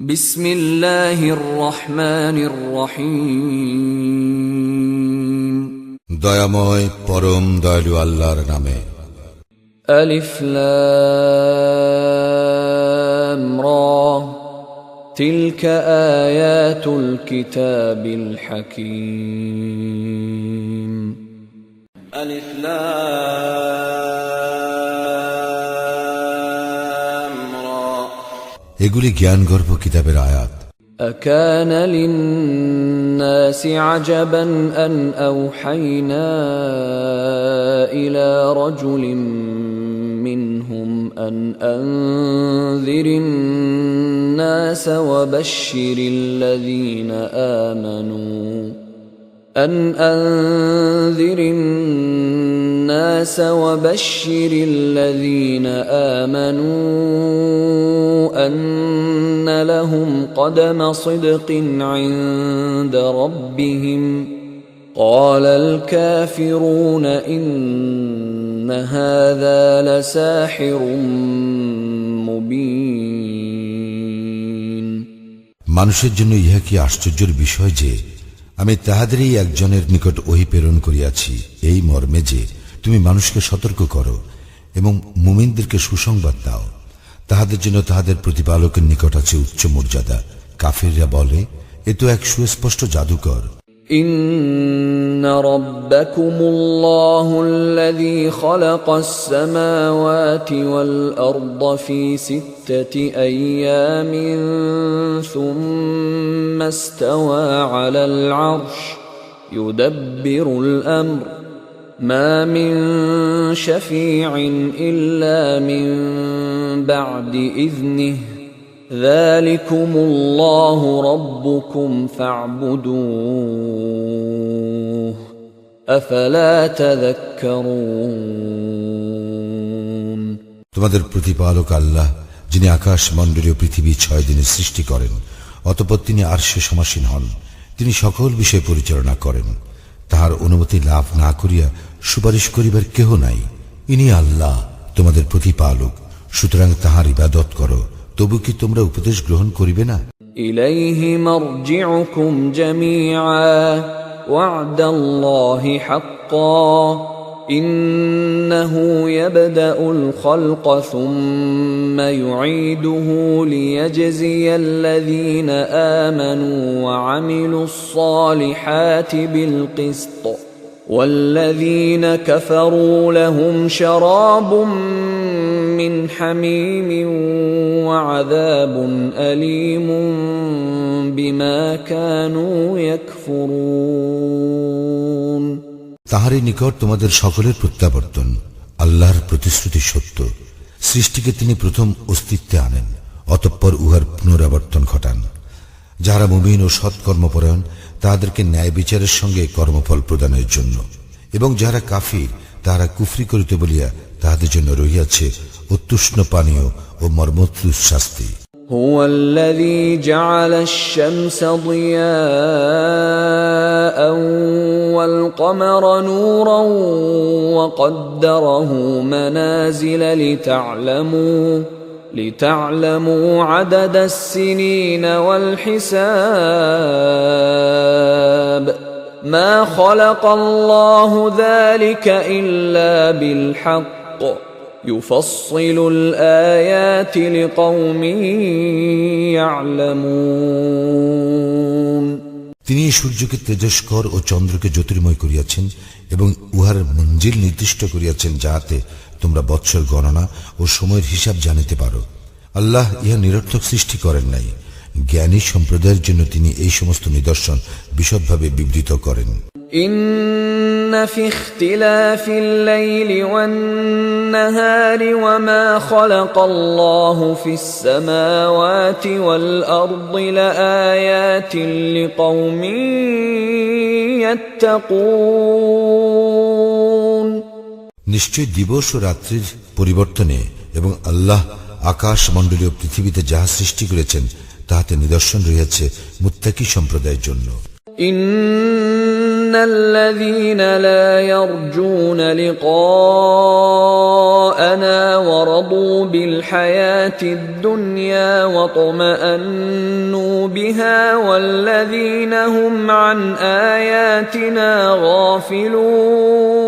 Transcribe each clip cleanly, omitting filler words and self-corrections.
বিসমিল্লাহির রহমানির রহিম। দয়াময় পরম দয়ালু আল্লাহর নামে। আলিফ লাম রা তিলকা আয়াতুল কিতাবিল হাকীম। আলিফ লাম রা, এগুলি জ্ঞানগর্ভ কিতাবের আয়াত। أكان للناس عجبا أن أوحينا إلى رجل منهم أن أنذر الناس وبشر الذين آمنوا أن لهم قدم صدق عند ربهم قال الكافرون إن هذا لساحر مبين। মানুষের জন্য ইহা কি আশ্চর্যের বিষয় যে আমি তাহাদেরই একজনের নিকট ওহী প্রেরণ করিয়াছি এই মর্মে যে তুমি মানুষকে সতর্ক করো এবং মুমিনদেরকে সুসংবাদ দাও। তাহাদের জন্য তাহাদের প্রতিপালকের নিকট আছে উচ্চ মর্যাদা। কাফিররা বলে, এ তো এক সুস্পষ্ট জাদুকর। إن ربكم الله الذي خلق السماوات والأرض في 6 أيام ثم استوى على العرش يدبر الأمر ما من شفيع إلا من بعد إذنه ذلكم الله ربكم فاعبدوه أفلا تذكرون। তোমাদের প্রতিপালক আল্লাহ, যিনি আকাশ মণ্ডলীয় পৃথিবী 6 দিনে সৃষ্টি করেন, অতঃপর তিনি আরশে সমাসীন হন। তিনি সকল বিষয় পরিচালনা করেন। তাহার অনুমতি লাভ না করিয়া সুপারিশ করিবার কেহ নাই। ইনি আল্লাহ তোমাদের প্রতিপালক, সুতরাং তাহার ইবাদত করো। তবু কি তোমরা উপদেশ গ্রহণ করিবে না? ইলাইহি মারজিউকুম জামিআ ওয়া'দাল্লাহি হাক্কান ইন্নাহু ইয়াবদাউল খালকা সুম্মা ইউঈদুহু লিয়াজজিয়াল্লাযীনা আমানু ওয়া আমিলুস সালিহাতি বিল কিসত والذين كفروا لهم شراب من حميم وعذاب أليم بما كانوا يكفرون। তাহারই নিকট তোমাদের সকলের প্রত্যাবর্তন। আল্লাহর প্রতিশ্রুতি সত্য। সৃষ্টিকে তিনি প্রথম অস্তিত্বে আনেন, অতঃপর উহার পুনরাবর্তন ঘটান। যাহারা মুমিন ও সৎকর্মপরায়ণ তাহাদেরকে ন্যায় বিচারের সঙ্গে কর্মফল প্রদানের জন্য, এবং যাহারা কাফির তাহারা কুফরি করিতে বলিয়া তাহাদের জন্য রহিয়াছে উত্তুষ্ণ পানীয় ও মর্মন্তুদ শাস্তি। هو الذي جعل الشمس ضياء والقمر نورا وقدره منازل لتعلموا عدد السنين والحساب ما خلق الله ذلك إلا بالحق يفصل الآيات لقوم يعلمون। তিনি সূর্যকে তেজস্কর ও চন্দ্রকে জ্যোতির্ময় করিয়াছেন এবং উহার মঞ্জিল নির্দিষ্ট করিয়াছেন, যাহাতে তোমরা বৎসর গণনা ও সময়ের হিসাব জানিতে পারো। আল্লাহ ইহা নিরর্থক সৃষ্টি করেন নাই। জ্ঞানী সম্প্রদায়ের জন্য তিনি এই সমস্ত নিদর্শন বিশদভাবে বিবৃত করেন। ইন্না ফি ইখতিলাফিল লাইলি ওয়ান নাহারি ওয়া মা খালাকাল্লাহু ফিস সামাওয়াতি ওয়াল আরদি লাআয়াতিন লিকাওমিন ইয়াত্তাকুন। নিশ্চয় দিবস ও রাত্রির পরিবর্তনে এবং আল্লাহ আকাশ মণ্ডলীয় পৃথিবীতে যাহা সৃষ্টি করেছেন তাহাতে নিদর্শন রয়েছে মুত্তাকি সম্প্রদায়ের জন্য। ইন্ন الذين لا يرجون لقاءنا ورضوا بالحياة الدنيا واطمأنوا بها والذين هم عن آياتنا غافلون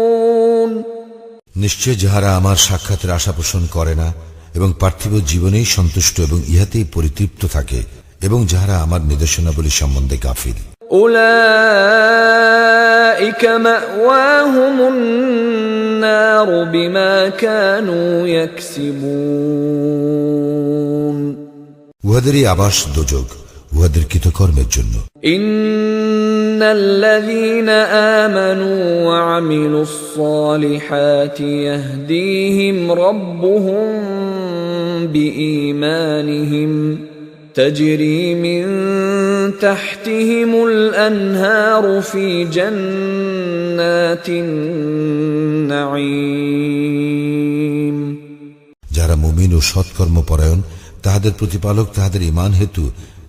নিশ্চয় যাহারা আমার সাক্ষাতের আশা পোষণ করে না এবং পার্থিব জীবনেই সন্তুষ্ট এবং ইহাতেই পরিতৃপ্ত থাকে এবং যাহারা আমার নির্দেশনাবলী সম্বন্ধে গাফিল أولئك مأواهم النار بما كانوا يكسبون উহাদেরই আবাস দোজখ উহাদের কৃতকর্মের জন্য إن الذين آمنوا وعملوا الصالحات يهديهم ربهم بإيمانهم تجري من تحتهم الأنهار في جنات النعيم যারা মুমিন ও সৎকর্মপরায়ণ তাহাদের প্রতিপালক তাহাদের ঈমান হেতু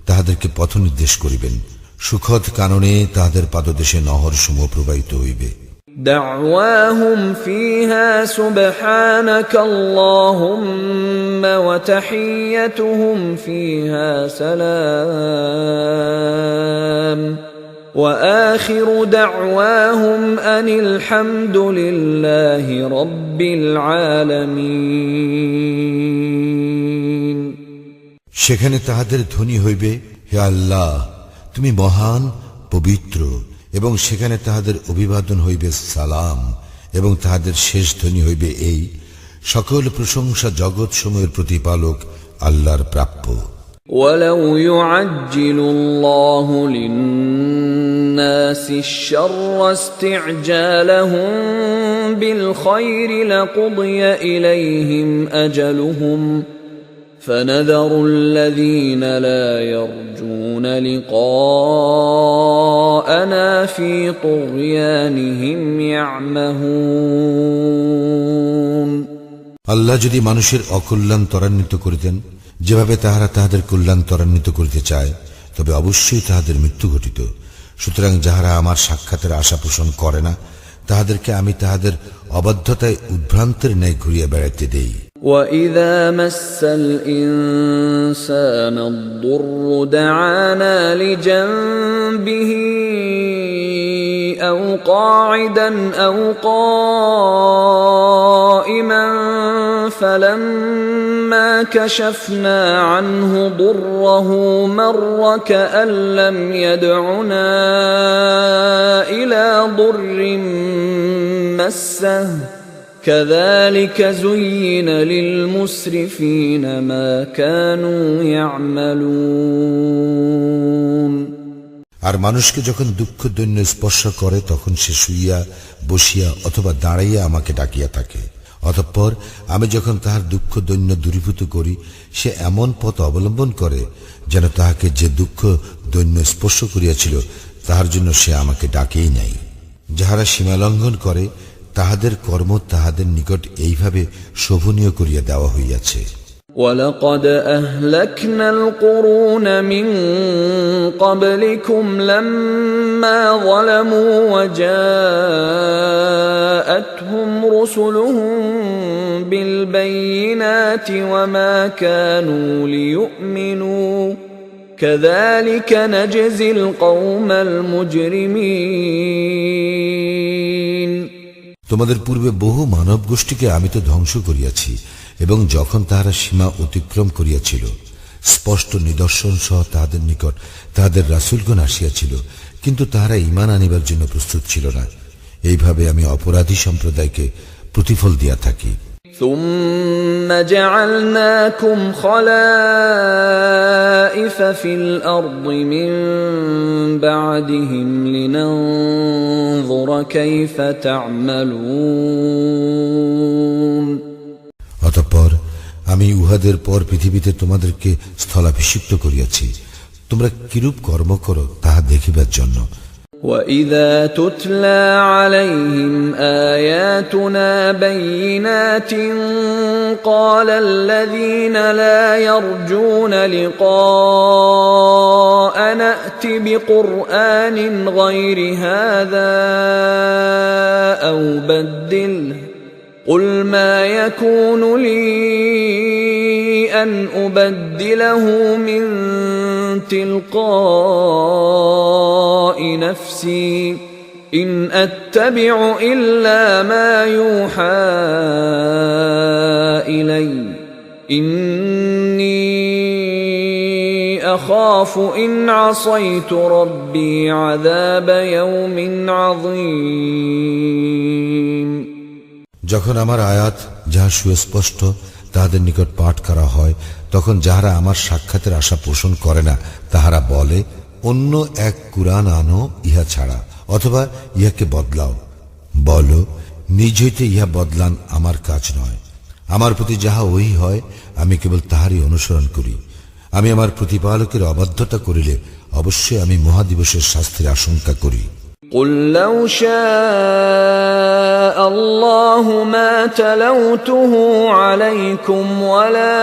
তাহাদেরকে পথ নির্দেশ করিবেন সুখদ কাননে তাহাদের পাদদেশে নহর সমূহ প্রবাহিত হইবে دعواهم فيها سبحانك اللهم وتحيتهم فيها سلام وآخر دعواهم أن الحمد لله رب العالمين সেখানে তাহাদের ধ্বনি হইবে হে আল্লাহ তুমি মহান পবিত্র এবং সেখানে তাহাদের অভিবাদন হইবে সালাম এবং তাহাদের শেষ ধ্বনি হইবে এই সকল প্রশংসা জগৎ সমূহের প্রতিপালক আল্লাহর প্রাপ্য ولو يعجل الله للناس الشر استعجالهم بالخير لقضي إليهم أجلهم فنذر الذين لا يرجون لقاءنا في طغيانهم يعمهون আল্লাহ যদি মানুষের অকল্যাণ ত্বরান্বিত করিতেন যেভাবে তাহারা তাহাদের কল্যাণ ত্বরান্বিত করিতে চায় তবে অবশ্যই তাহাদের মৃত্যু ঘটিত সুতরাং যাহারা আমার সাক্ষাতের আশা পোষণ করে না তাহাদেরকে আমি তাহাদের অবাধ্যতায় উদ্ভ্রান্তের ন্যায় ঘুরিয়া বেড়াইতে দেই وَإِذَا مَسَّ الْإِنسَانَ الضُّرُّ دَعَانَا لِجَنبِهِ أَوْ قَاعِدًا أَوْ قَائِمًا فَلَمَّا كَشَفْنَا عَنْهُ ضُرَّهُ مَرَّ كَأَن لَّمْ يَدْعُنَا إِلَى ضُرٍّ مَّسَّهُ كذلك زين للمسرفين ما كانوا يعملون আর মানুষকে যখন দুঃখ দৈন্য স্পর্শ করে তখন সে শুইয়া বসিয়া অথবা দাঁড়াইয়া আমাকে ডাকিয়া থাকে অতঃপর আমি যখন তাহার দুঃখ দৈন্য দূরীভূত করি সে এমন পথ অবলম্বন করে যেন তাহাকে যে দুঃখ দৈন্য স্পর্শ করিয়াছিল তাহার জন্য সে আমাকে ডাকেই নাই যাহারা সীমালঙ্ঘন করে তাহাদের কর্ম তাহাদের নিকট এইভাবে শোভনীয় করিয়া দেওয়া হইয়াছে وَلَقَدْ أَهْلَكْنَا الْقُرُونَ مِنْ قَبْلِكُمْ لَمَّا ظَلَمُوا وَجَاءَتْهُمْ رُسُلُهُم بِالْبَيِّنَاتِ وَمَا كَانُوا لِيُؤْمِنُوا كَذَلِكَ نَجْزِي الْقَوْمَ الْمُجْرِمِينَ তোমাদের পূর্বে বহু মানব গোষ্ঠীকে আমি তো ধ্বংস করিয়াছি এবং যখন তাহারা সীমা অতিক্রম করিয়াছিল স্পষ্ট নিদর্শন সহ তাহাদের নিকট তাহাদের রাসূলগণ আসিয়াছিল কিন্তু তাহারা ঈমান আনিবার জন্য প্রস্তুত ছিল না এইভাবে আমি অপরাধী সম্প্রদায়কে প্রতিফল দিয়া থাকি ثم جعلناكم خلائف في الأرض من بعدهم لننظر كيف تعملون অতঃপর আমি উহাদের পর পৃথিবীতে তোমাদেরকে স্থলাভিষিক্ত করিয়াছি তোমরা কিরূপ কর্ম করো তাহা দেখিবার জন্য وَإِذَا تُتْلَى عَلَيْهِمْ آيَاتُنَا بَيِّنَاتٍ قَالَ الَّذِينَ لَا يَرْجُونَ لِقَاءَنَا ائْتِ فأت بقرآن غير هذا أو بدله قل ما يكون لي أن أبدله من تلقاء نفسي إن أتبع إلا ما يوحى إلي إني أخاف إن عصيت ربي عذاب يوم عظيم যখন আমার আয়াত যাহা সুস্পষ্ট তাহাদের নিকট পাঠ করা হয়, তখন যাহারা আমার সাক্ষাতের আশা পোষণ করে না তাহারা বলে, অন্য এক কুরআন আনো ইহা ছাড়া, অথবা ইহাকে বদলাও। বলো, নিজ হইতে ইহা বদলান আমার কাজ নয়। আমার প্রতি যাহা ওহী হয় আমি কেবল তাহারই অনুসরণ করি। আমি আমার প্রতিপালকের অবাধ্যতা করিলে অবশ্যই আমি মহাদিবসের শাস্তির আশঙ্কা করি। قل لو شاء الله ما تلوته عليكم ولا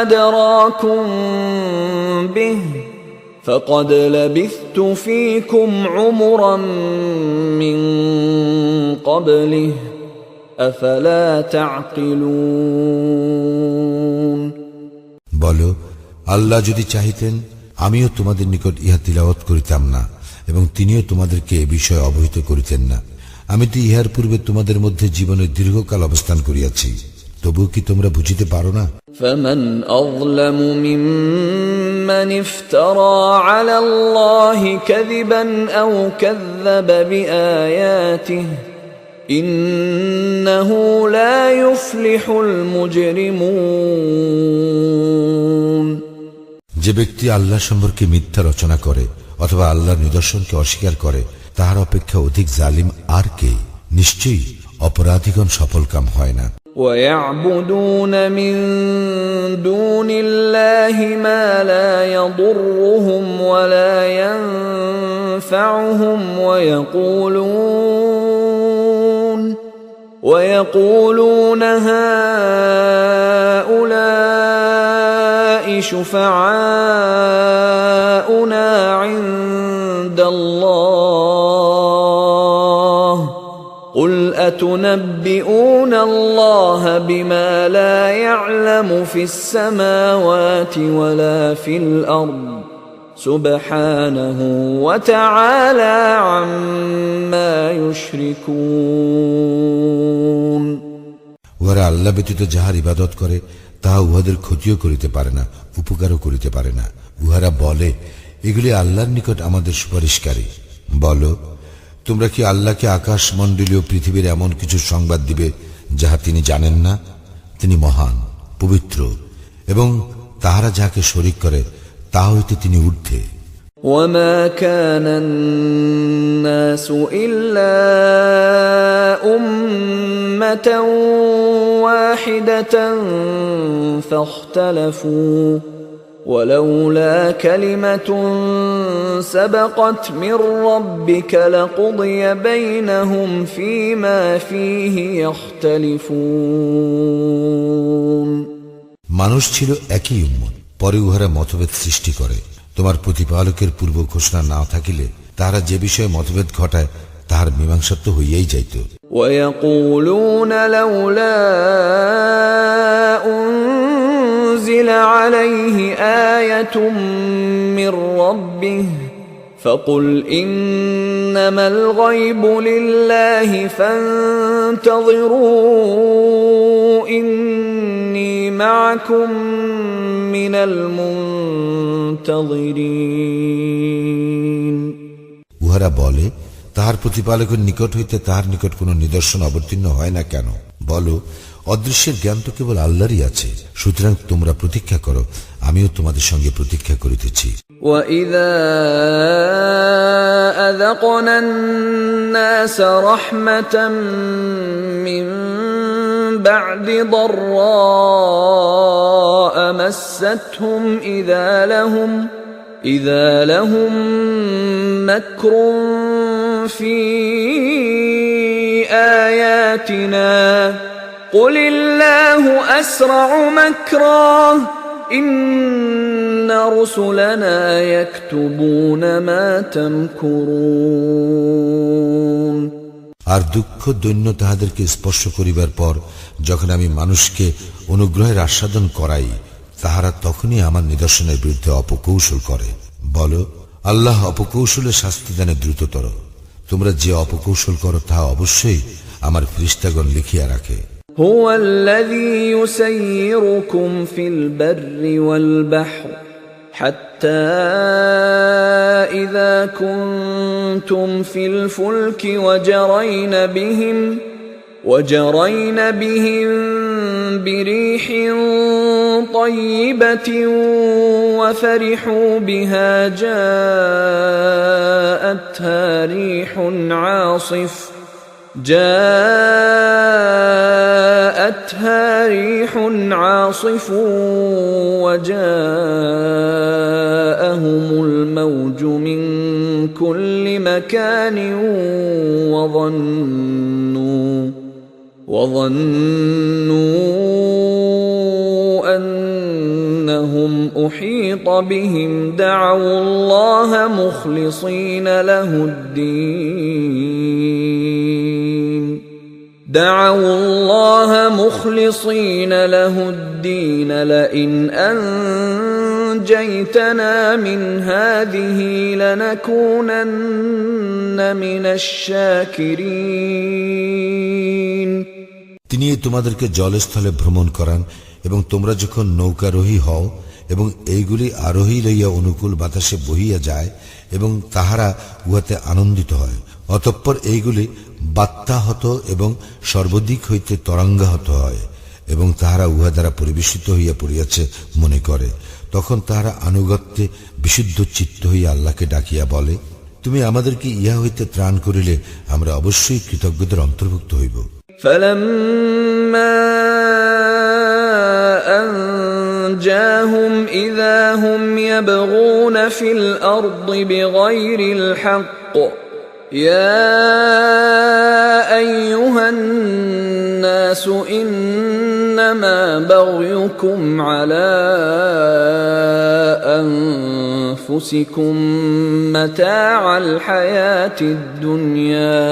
أدراكم به فقد لبثت فيكم عمرا من قبله أفلا تعقلون বলো, আল্লাহ যদি চাহিতেন আমিও তোমাদের নিকট ইহা তিলাওয়াত করিতাম না এবং তিনিও তোমাদেরকে এ বিষয়ে অবহিত করিতেন না। আমি তো ইহার পূর্বে তোমাদের মধ্যে জীবনের দীর্ঘকাল অবস্থান করিয়াছি, তবুও কি তোমরা বুঝিতে পারো না? فمن أظلم ممن افترى على الله كذبا أو كذب بآياته إنه لا يفلح المجرمون যে ব্যক্তি আল্লাহ সম্পর্কে মিথ্যা রচনা করে অথবা আল্লাহর নিদর্শনকে অস্বীকার করে তাহার অপেক্ষা অধিক জালিম আর কে? নিশ্চয়ই অপরাধীগণ সফলকাম হয় না। ويعبدون من دون الله ما لا يضرهم ولا ينفعهم ويقولون هؤلاء شفعاؤنا عند الله قل أتنبئون الله بما لا يعلم في السماوات ولا في الأرض سبحانه وتعالى عما يشركون উহারা আল্লাহ ব্যতীত যাহার ইবাদত করে তাহা উহাদের ক্ষতিও করিতে পারে না, উপকারও করিতে পারে না। উহারা বলে, এগুলি আল্লাহর নিকট আমাদের সুপারিশকারী। বলো, তোমরা কি আল্লাহকে আকাশ মণ্ডলীয় পৃথিবীর এমন কিছু সংবাদ দিবে যাহা তিনি জানেন না? তিনি মহান, পবিত্র, এবং তাহারা যাহাকে শরীক করে তা হইতে তিনি ঊর্ধ্বে। وما كان الناس إلا أمة واحدة فاختلفوا ولولا كلمة سبقت من ربك لقضي بينهم فيما فيه يختلفون মানুষ ছিল একই উম্মত, পরে উহারা মতভেদ সৃষ্টি করে। তোমার প্রতিপালকের পূর্ব ঘোষণা না থাকিলে তাহারা যে বিষয়ে মতভেদ ঘটায় তাহার মীমাংসা তো হইয়াই যাইত। ويقولون لولا أنزل عليه آية من ربه فقل إنما الغيب لله فانتظروا إني معكم من المنتظرين উহারা বলে, তাহার প্রতিপালকের নিকট হইতে তাহার নিকট কোন নিদর্শন অবতীর্ণ হয় না কেন? বলো, অদৃশ্যের জ্ঞান তো কেবল আল্লাহরই আছে, সুতরাং তোমরা প্রতীক্ষা করো, আমিও তোমাদের সঙ্গে প্রতীক্ষা করিতেছি। وَإِذَا أَذَقْنَا النَّاسَ رَحْمَةً مِّن بَعْدِ ضَرَّاءَ مَسَّتْهُمْ إِذَا لَهُم مَّكْرٌ فِي آيَاتِنَا قُلِ اللَّهُ أَسْرَعُ مَكْرًا إن رسلنا يكتبون ما تمكرون আর দুঃখ দৈন্য তাহাদেরকে স্পর্শ করিবার পর যখন আমি মানুষকে অনুগ্রহের আস্বাদন করাই, তাহারা তখনই আমার নিদর্শনের বিরুদ্ধে অপকৌশল করে। বলো, আল্লাহ অপকৌশলের শাস্তি দানে দ্রুততর। তোমরা যে অপকৌশল করো তাহা অবশ্যই আমার ফেরেশতাগণ লিখিয়া রাখে। هو الذي يسيركم في البر والبحر حتى إذا كنتم في الفلك وجرين بهم بريح طيبة وفرحوا بها جاءتها ريح عاصف وجاءهم الموج من كل مكان وظنوا أنهم أحيط بهم دعوا الله مخلصين له الدين لئن أنجيتنا من هذه لنكونن من الشاكرين তিনি তোমাদেরকে জলস্থলে ভ্রমণ করান এবং তোমরা যখন নৌকারোহী হও এবং এইগুলি আরোহী লইয়া অনুকূল বাতাসে বহিয়া যায় এবং তাহারা উহাতে আনন্দিত হয়, অতঃপর এইগুলি বাত্যাহত এবং সর্বদিক হইতে তরঙ্গাহত হয় এবং তাহারা উহা দ্বারা পরিবেশিত হইয়া পড়িয়াছে মনে করে, তখন তাহারা আনুগত্যে বিশুদ্ধ চিত্ত হইয়া আল্লাহকে ডাকিয়া বলে, তুমি আমাদেরকে ইহা হইতে ত্রাণ করিলে আমরা অবশ্যই কৃতজ্ঞদের অন্তর্ভুক্ত হইব। فلما أنجاهم إذا هم يبغون في الأرض بغير الحق يا أيها الناس إنما بغيكم على أنفسكم متاع الحياة الدنيا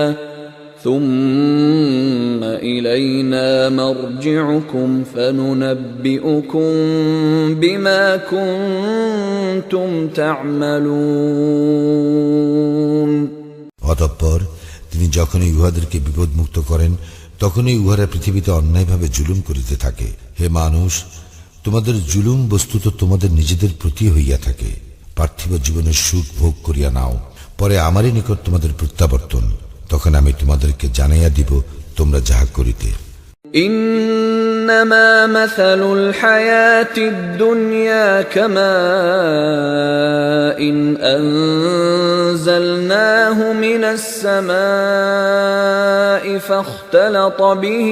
ثم إلينا مرجعكم فننبئكم بما كنتم تعملون অতঃপর তিনি যখনই উহাদেরকে বিপদমুক্ত করেন তখনই উহারা পৃথিবীতে অন্যায়ভাবে জুলুম করিতে থাকে। হে মানুষ, তোমাদের জুলুম বস্তুত তোমাদের নিজেদের প্রতি হইয়া থাকে। পার্থিব জীবনের সুখ ভোগ করিয়া নাও, পরে আমারই নিকট তোমাদের প্রত্যাবর্তন, তখন আমি তোমাদেরকে জানাইয়া দিব তোমরা যাহা করিতে। إنما مثل الحياة الدنيا كماء أنزلناه من السماء فاختلط به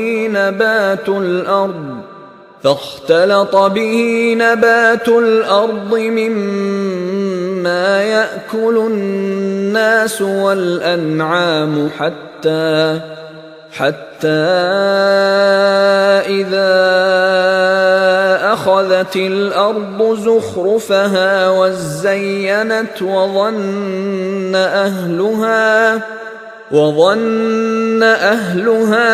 نبات الأرض مما يأكل الناس والأنعام حتى إذا أخذت الأرض زخرفها وزينت وظن أهلها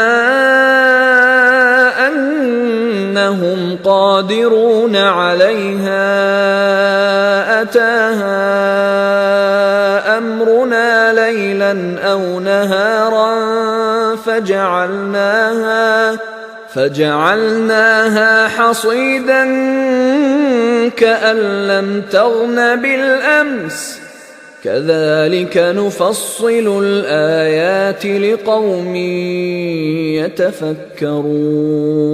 أنهم قادرون عليها أتاها أمرنا ليلا أو نهارا فجعلناها حصيدا كأن لم تغن بالأمس كذلك نفصل الآيات لقوم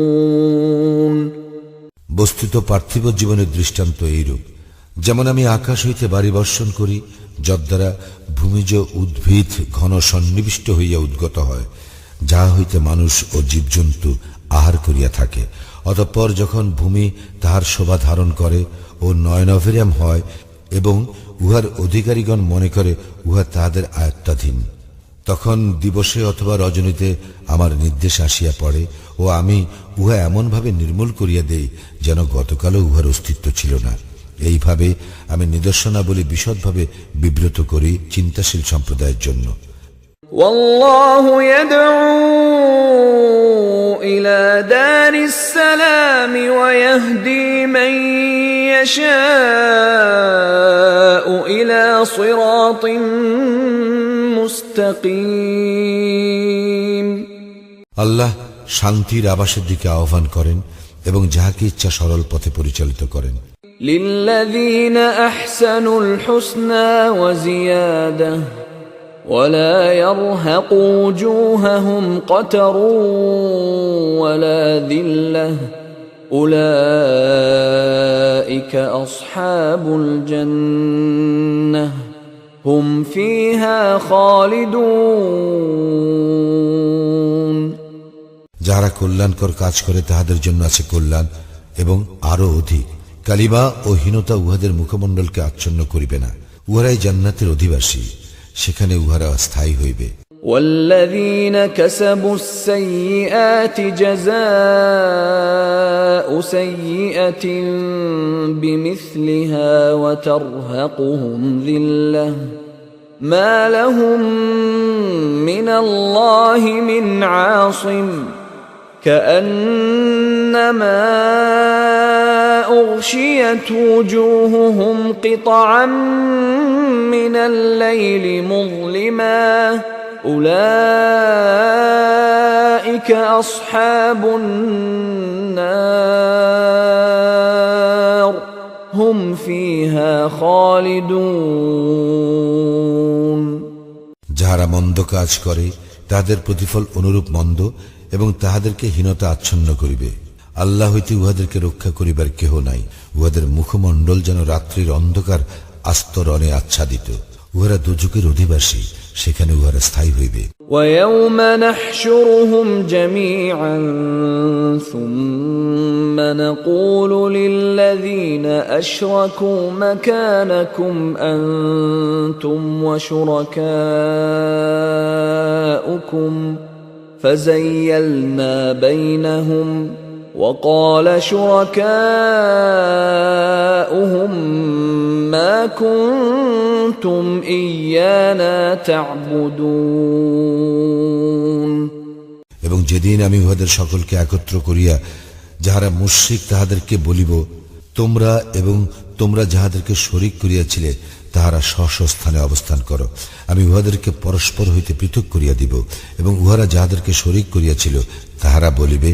يتفكرون বস্তুত পার্থিব জীবনের দৃষ্টান্ত এইরূপ, যেমন আমি আকাশ হইতে বাড়ি বর্ষণ করি, যদ্বারা ভূমিজ উদ্ভিদ ঘন সন্নিবিষ্ট হইয়া উদ্গত হয়, যাহা হইতে মানুষ ও জীবজন্তু আহার করিয়া থাকে। অতঃপর যখন ভূমি তাহার শোভা ধারণ করে ও নয়নভেরাম হয় এবং উহার অধিকারীগণ মনে করে উহা তাহাদের আয়ত্তাধীন, তখন দিবসে অথবা রজনীতে আমার নির্দেশ আসিয়া পড়ে ও আমি উহা এমনভাবে নির্মূল করিয়া দেই যেন গতকালও উহার অস্তিত্ব ছিল না। এইভাবে আমি নিদর্শনাবলী বিশদভাবে বিব্রত করি চিন্তাশীল সম্প্রদায়ের জন্য। والله يدعو إلى دار السلام ويهدي من يشاء إلى صراط مستقيم। আল্লাহ শান্তির আবাসের দিকে আহ্বান করেন এবং যাহাকে ইচ্ছা সরল পথে পরিচালিত করেন। للذين أحسنوا الحسنى وزيادة ولا يرهق وجوههم قتر ولا ذلة أولئك أصحاب الجنة هم فيها خالدون। যারা কল্যাণকর কাজ করে তাহাদের জন্য আছে কল্যাণ এবং আরো অধিক। কালিমা ও হীনতা উহাদের মুখমণ্ডলকে আচ্ছন্ন করিবে না। উহারাই জান্নাতের অধিবাসী, সেখানে উহারা স্থায়ী হইবে। والذين كسبوا السيئات جزاء سيئة بمثلها وترهقهم ذلة ما لهم من الله من عاصم كأنما أغشيت وجوههم قطعا من الليل مظلما أولئك أصحاب النار هم فيها خالدون। যাহারা মন্দ কাজ করে তাহাদের প্রতিফল অনুরূপ মন্দ এবং তাহাদেরকে হীনতা আচ্ছন্ন করিবে। আল্লাহ হইতে উহাদেরকে রক্ষা করিবার কেহ নাই। উহাদের মুখমণ্ডল যেন রাত্রির অন্ধকার আস্তরণে আচ্ছাদিত। উহারা দুযুগের অধিবাসী, সেখানে উহারা স্থায়ী হইবে। ويوم نحشرهم جميعا ثم نقول للذين أشركوا مكانكم أنتم وشركاؤكم فزيلنا بينهم وقال شركاؤهم ما كنتم إيانا تعبدون। এবং যেদিন আমি উহাদের সকলকে একত্র করিয়া যাহারা মুশরিক তাহাদেরকে বলিব, তোমরা এবং তোমরা যাহাদেরকে শরীক করিয়াছিলে তাহারা স্ব স্থানে অবস্থান করো। আমি উহাদেরকে পরস্পর হইতে পৃথক করিয়া দিব এবং উহারা যাহাদেরকে শরীক করিয়াছিল তাহারা বলিবে,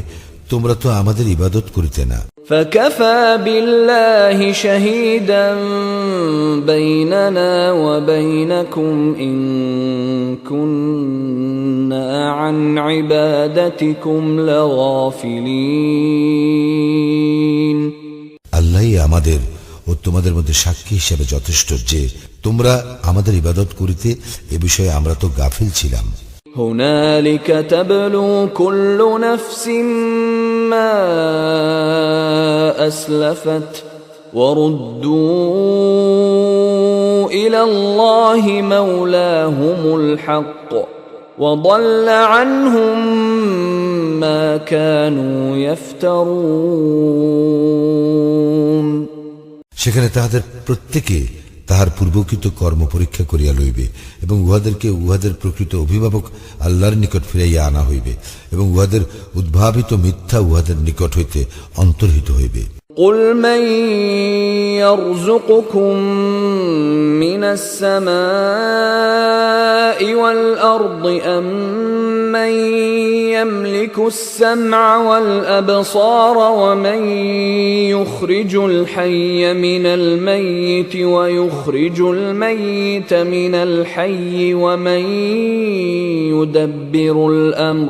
তোমরা তো আমাদের ইবাদত করিতে না। فكفى بالله شهيدا بيننا وبينكم إن كنا عن عبادتكم لغافلين। আল্লাহই আমাদের ও তোমাদের মধ্যে সাক্ষী হিসেবে যথেষ্ট যে তোমরা আমাদের ইবাদত করিতে এ বিষয়ে আমরা তো গাফিল ছিলাম। هنالك تبلو كل نفس ما أسلفت وردوا إلى الله مولاهم الحق وضل عنهم ما كانوا يفترون। সেখানে তাহাদের প্রত্যেকে তাহার পূর্বকৃত কর্ম পরীক্ষা করিয়া লইবে এবং উহাদেরকে উহাদের প্রকৃত অভিভাবক আল্লাহর নিকট ফিরাইয়া আনা হইবে এবং উহাদের উদ্ভাবিত মিথ্যা উহাদের নিকট হইতে অন্তর্হিত হইবে। قل من يرزقكم من السماء والأرض أم من يملك السمع والأبصار ومن يخرج الحي من الميت ويخرج الميت من الحي ومن يدبر الأمر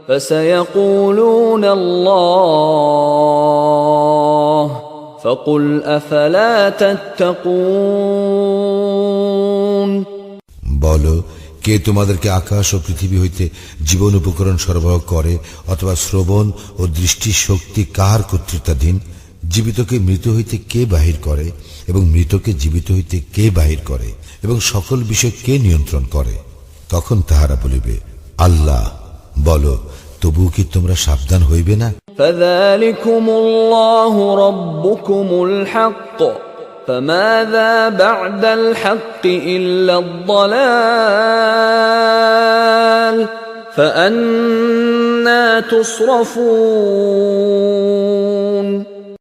فسيقولون الله فقل أفلا تتقون। বলো, কে তোমাদেরকে আকাশ ও পৃথিবী হইতে জীবন উপকরণ সরবরাহ করে অথবা শ্রবণ ও দৃষ্টি শক্তি কার কর্তৃত্বাধীন? জীবিতকে মৃত হইতে কে বাহির করে এবং মৃতকে জীবিত হইতে কে বাহির করে এবং সকল বিষয় কে নিয়ন্ত্রণ করে? তখন তাহারা বলিবে, আল্লাহ। বলো, তবু কি তোমরা সাবধান হইবে না? فذلكم الله ربكم الحق فماذا بعد الحق إلا الضلال فأنى تصرفون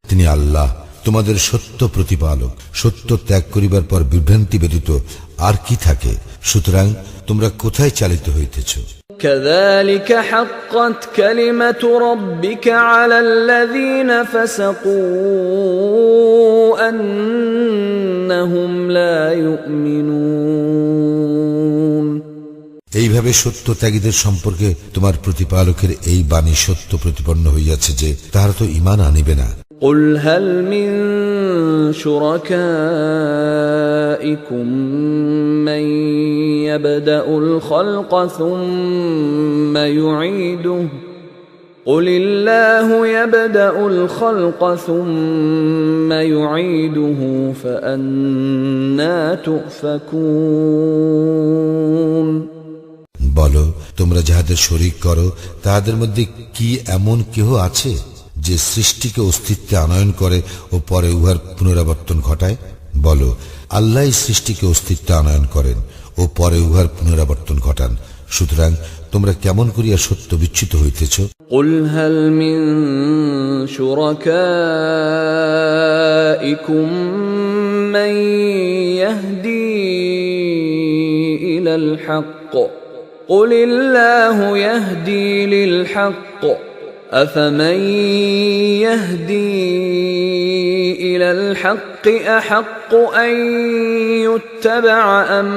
তিনি আল্লাহ, তোমাদের সত্য প্রতিপালক। সত্য ত্যাগ করিবার পর বিভ্রান্তি ব্যতীত আর কি থাকে? সুতরাং তোমরা কোথায় চালিত হইতেছ? كذلك حقت كلمة ربك على الذين فسقوا أنهم لا يؤمنون এইভাবে সত্য ত্যাগীদের সম্পর্কে তোমার প্রতিপালকের এই বাণী সত্য প্রতিপন্ন হইয়াছে যে তাহারা তো ঈমান আনিবে না। قل هل من شركائكم من يبدأ الخلق ثم يعيده قل الله يبدأ الخلق ثم يعيده فأنى تؤفكون বলো, তোমরা যাহাদের শরীক করো তাহাদের মধ্যে কি এমন কেহ আছে যে সৃষ্টিকে অস্তিত্বে আনয়ন করে ও পরে উহার পুনরাবর্তন ঘটায়? বলো, আল্লাহ সৃষ্টিকে অস্তিত্বে আনয়ন করেন ও পরে উহার পুনরাবর্তন ঘটান। সুতরাং তোমরা কেমন করিয়া সত্য বিচ্যুত হইতেছ? قل هل من شركائكم من يهدي إلى الحق قل الله يهدي للحق أفمن يهدي إلى الحق أحق أن يتبع أم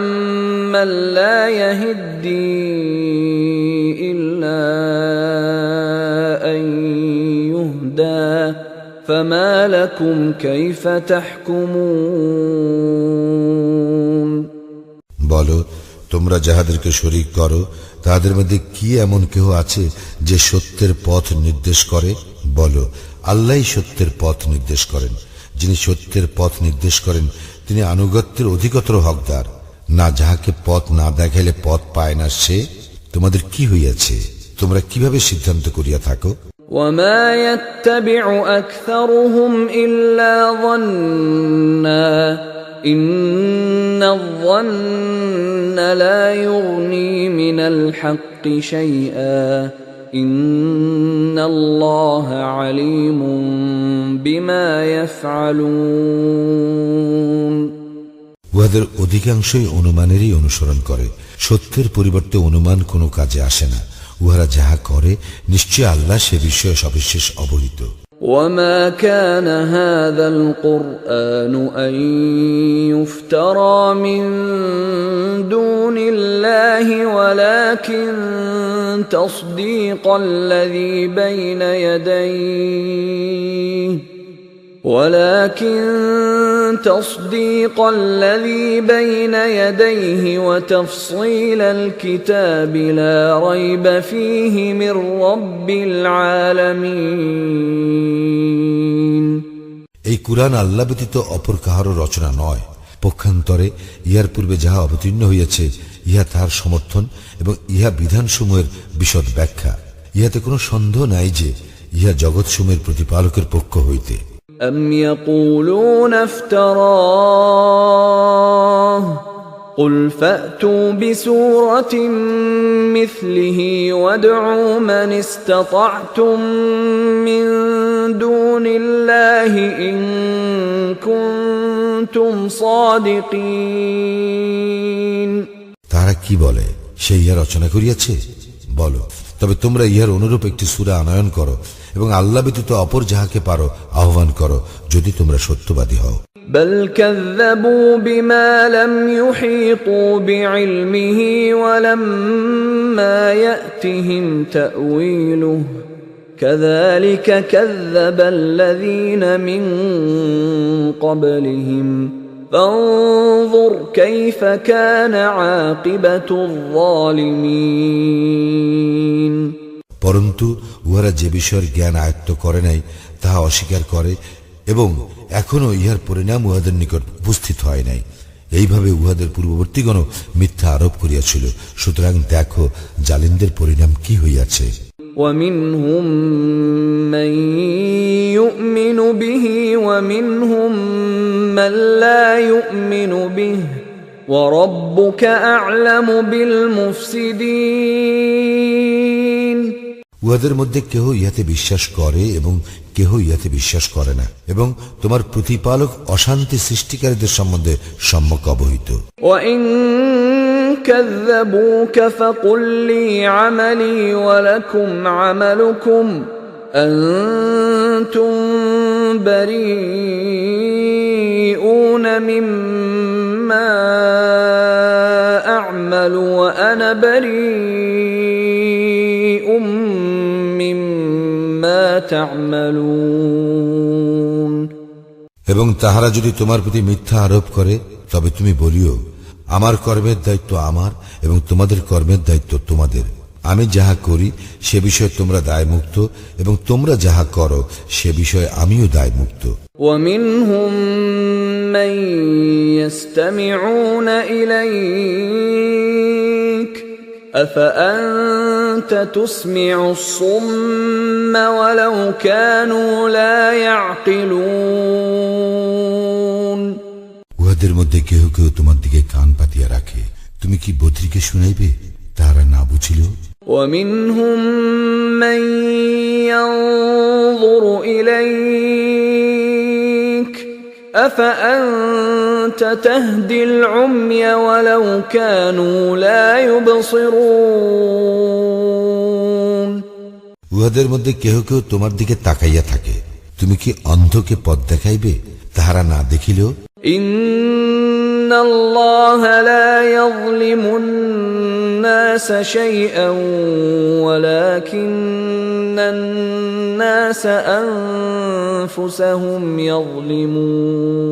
من لا يهدي إلا أن يهدى فما لكم كيف تحكمون বলো, তোমরা যাহাদেরকে শরীক করো তাহাদের মধ্যে কি এমন কেহ আছে যে সত্যের পথ নির্দেশ করে? বলো, আল্লাহই সত্যের পথ নির্দেশ করেন। যিনি সত্যের পথ নির্দেশ করেন তিনি আনুগত্যের অধিকতর হকদার। না যাহাকে পথ না দেখাইলে পথ পায় না সে? তোমাদের কি হইয়াছে? তোমরা কিভাবে সিদ্ধান্ত করিয়া থাকো? وما يتبع أكثرهم إلا ظنا إن الظن لا يغني من الحق شيئا إن الله عليم بما يفعلون উহাদের অধিকাংশই অনুমানেরই অনুসরণ করে। সত্যের পরিবর্তে অনুমান কোনো কাজে আসে না। উহারা যাহা করে নিশ্চয় আল্লাহ সে বিষয়ে সবিশেষ অবহিত। وما كان هذا القرآن أن يفترى من دون الله ولكن تصديق الذي بين يديه وتفصيل الكتاب لا ريب فيه من رب العالمين এই কুরআন আল্লাহ ব্যতীত অপর কাহারও রচনা নয়। পক্ষান্তরে ইহার পূর্বে যাহা অবতীর্ণ হইয়াছে ইহা তাহার সমর্থন এবং ইহা বিধানসমূহের বিশদ ব্যাখ্যা। ইহাতে কোনো সন্দেহ নাই যে ইহা জগৎসমূহের প্রতিপালকের পক্ষ হইতে। أم يقولون افتراه قل فأتوا بسورة مثله وادعوا من استطعتم من دون الله إن كنتم صادقين তারা কি বলে, সে ইহা রচনা করিয়াছে? বলো, তবে তোমরা ইহার অনুরূপ একটি সূরা আনয়ন করো এবং আল্লাহ ব্যতীত অপর যাহাকে পারো আহ্বান করো, যদি তোমরা সত্যবাদী হও। بل كذبوا بما لم يحيطوا بعلمه ولما يأتهم تأويله كذلك كذب الذين من قبلهم فانظر كيف كان عاقبة الظالمين পরন্তু উহারা যে বিষয়ের জ্ঞান আয়ত্ত করে নাই তাহা অস্বীকার করে এবং এখনো ইহার পরিণাম উহাদের নিকট উপস্থিত হয় নাই। এইভাবে উহাদের পূর্ববর্তীগণও মিথ্যা আরোপ করিয়াছিল। সুতরাং দেখো জালিমদের পরিণাম কি হইয়াছে। ومنهم من يؤمن به ومنهم من لا يؤمن به وربك أعلم بالمفسدين উহাদের মধ্যে কেহ ইহাতে বিশ্বাস করে এবং কেহ ইহাতে বিশ্বাস করে না, এবং তোমার প্রতিপালক অশান্তি সৃষ্টিকারীদের সম্বন্ধে সম্যক অবহিত। وإن كذبوك فقل لي عملي ولكم عملكم أنتم بريئون مما أعمل وأنا بريء مما تعملون এবং তাহারা যদি তোমার প্রতি মিথ্যা আরোপ করে তবে তুমি বলিও, আমার কর্মের দায়িত্ব আমার এবং তোমাদের কর্মের দায়িত্ব তোমাদের। আমি যাহা করি সে বিষয়ে তোমরা দায়মুক্ত এবং তোমরা যাহা করো সে বিষয়ে আমিও দায়মুক্ত। ومنهم من يستمعون إليك أفأنت تسمع الصم ولو كانوا لا يعقلون উহাদের মধ্যে কেহ কেহ তোমার দিকে কান পাতিয়া রাখে, তুমি কি বধিরকে শুনাইবে তাহারা না বুঝিল? ومنهم من ينظر إليك أفأنت تهدي العمي ولو كانوا لا يبصرون উহাদের মধ্যে কেহ কেহ তোমার দিকে তাকাইয়া থাকে, তুমি কি অন্ধকে পথ দেখাইবে তাহারা না দেখিলেও? إن الله لا يظلم الناس شيئا ولكن الناس أنفسهم يظلمون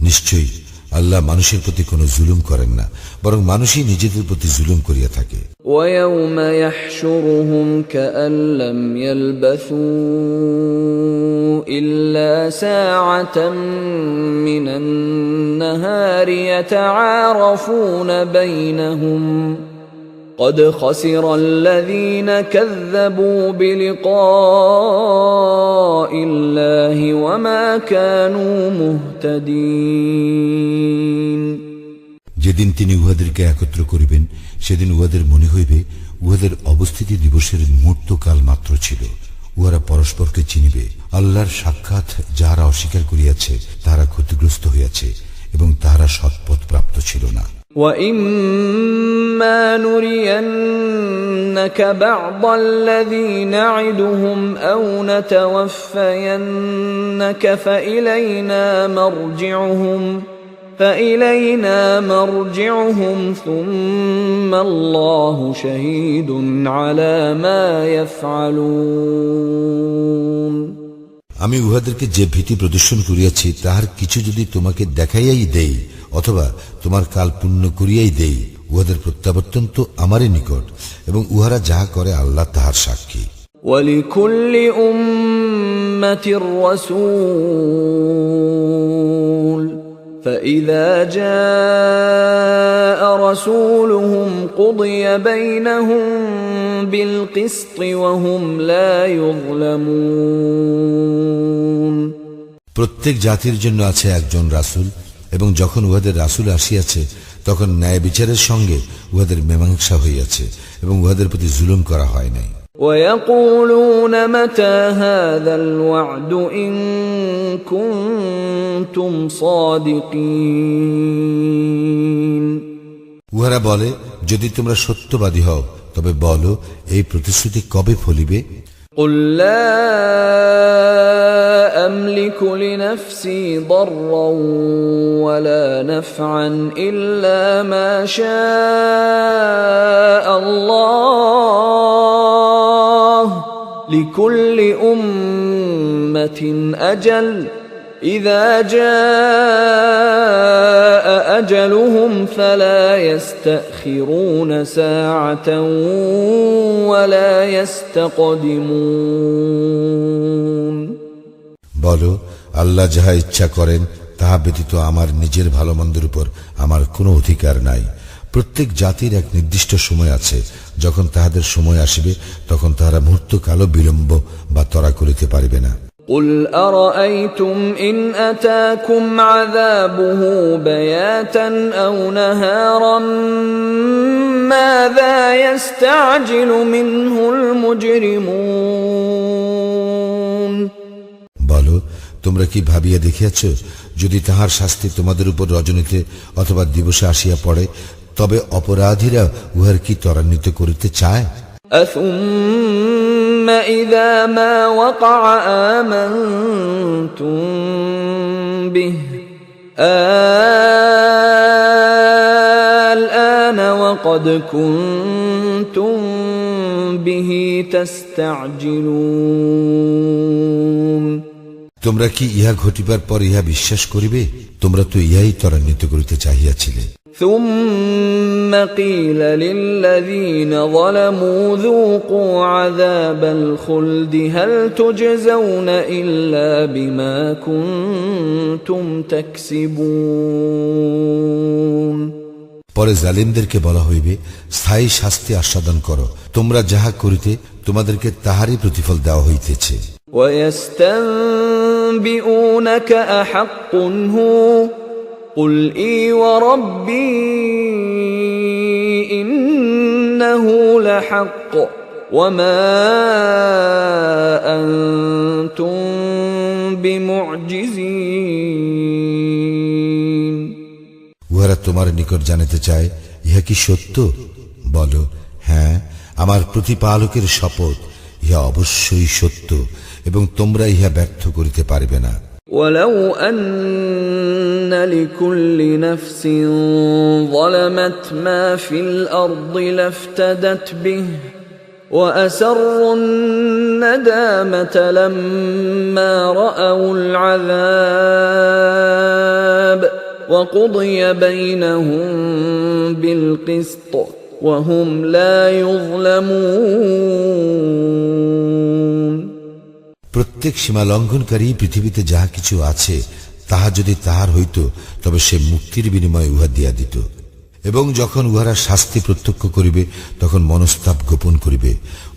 নিশ্চয়ই আল্লাহ মানুষের প্রতি কোনো জুলুম করেন না, বরং মানুষই নিজেদের প্রতি জুলুম করিয়া থাকে। ويوم يحشرهم كأن لم يلبثوا إلا ساعة من النهار يتعارفون بينهم قد خسر الذين كذبوا بلقاء الله وما كانوا مهتدين যেদিন তিনি উহাদেরকে একত্র করিবেন সেদিন উহাদের মনে হইবে উহাদের অবস্থিতি দিবসের মুহূর্তকাল মাত্র ছিল। উহারা পরস্পরকে চিনিবে। আল্লাহর সাক্ষাৎ যাহারা অস্বীকার করিয়াছে তাহারা ক্ষতিগ্রস্ত হইয়াছে এবং তাহারা সৎপথ প্রাপ্ত ছিল না। وَإِمَّا نُرِيَنَّكَ بَعْضَ الَّذِي نَعِدُهُمْ أَوْ نَتَوَفَّيَنَّكَ فإلينا مرجعهم ثم الله شهيد على ما يفعلون আমি উহাদেরকে যে ভীতি প্রদর্শন করিয়াছি তাহার কিছু যদি তোমাকে দেখাইয়াই দেই অথবা তোমার কাল পূর্ণ করিয়াই দেই, উহাদের প্রত্যাবর্তন তো আমারই নিকট এবং উহারা যাহা করে আল্লাহ তাহার সাক্ষী। وَلِكُلِّ أُمَّةٍ رَسُولٌ فإذا جاء رسولهم قضي بينهم بالقسط وهم لا يظلمون প্রত্যেক জাতির জন্য আছে একজন রাসূল এবং যখন উহাদের রাসূল আসিয়াছে তখন ন্যায় বিচারের সঙ্গে উহাদের মীমাংসা হইয়াছে এবং উহাদের প্রতি জুলুম করা হয় নাই। ويقولون متى هذا الوعد إن كنتم صادقين উহারা বলে, যদি তোমরা সত্যবাদী হও তবে বলো এই প্রতিশ্রুতি কবে ফলিবে? قل لا أملك لنفسي ضرا ولا نفعا إلا ما شاء الله لكل أمة أجل إذا جاء أجلهم فلا يستأخرون ساعة ولا يستقدمون বলো, আল্লাহ যাহা ইচ্ছা করেন তাহা ব্যতীত আমার নিজের ভালো মন্দের উপর আমার কোনো অধিকার নাই। প্রত্যেক জাতির এক নির্দিষ্ট সময় আছে, যখন তাহাদের সময় আসিবে তখন তাহারা মুহূর্তকালও বিলম্ব বা তরা করিতে পারিবে না। قل أرأيتم إن أتاكم عذابه بياتا أو نهارا ماذا يستعجل منه المجرمون বলো, তোমরা কি ভাবিয়া দেখিয়াছ, যদি তাহার শাস্তি তোমাদের উপর রজনীতে অথবা দিবসে আসিয়া পড়ে, তবে অপরাধীরা উহার কি ত্বরান্বিত করিতে চায়? أثم إذا ما وقع آمنتم به الآن وقد كنتم به تستعجلون তোমরা কি ইহা ঘটিবার পর ইহা বিশ্বাস করিবে? তোমরা তো ইহাই ত্বরান্বিত করিতে চাহিয়াছিলে। ثم قيل للذين ظلموا ذوقوا عذاب الخلد هل تجزون إلا بما كنتم تكسبون পরে জালিমদেরকে বলা হইবে, স্থায়ী শাস্তি আস্বাদন করো, তোমরা যাহা করিতে তোমাদেরকে তাহারই প্রতিফল দেওয়া হইতেছে। ويستنبئونك أحق هو قل إي وربي إنه لحق وما أنتم بمعجزين উহারা তোমার নিকট জানিতে চায়, ইহা কি সত্য? বলো, হ্যাঁ, আমার প্রতিপালকের শপথ, ইহা অবশ্যই সত্য এবং তোমরা ইহা ব্যর্থ করিতে পারবে না। ولو أن لكل نفس ظلمت ما في الأرض لافتدت به وأسروا الندامة لما رأوا العذاب وقضي بينهم بالقسط وهم لا يظلمون প্রত্যেক সীমা লঙ্ঘনকারী পৃথিবীতে যাহা কিছু আছে তাহা যদি তাহার হইত, তবে সে মুক্তির বিনিময়ে উহা দিয়া দিত। এবং যখন উহারা শাস্তি প্রত্যক্ষ করিবে তখন মনস্তাপ গোপন করিবে।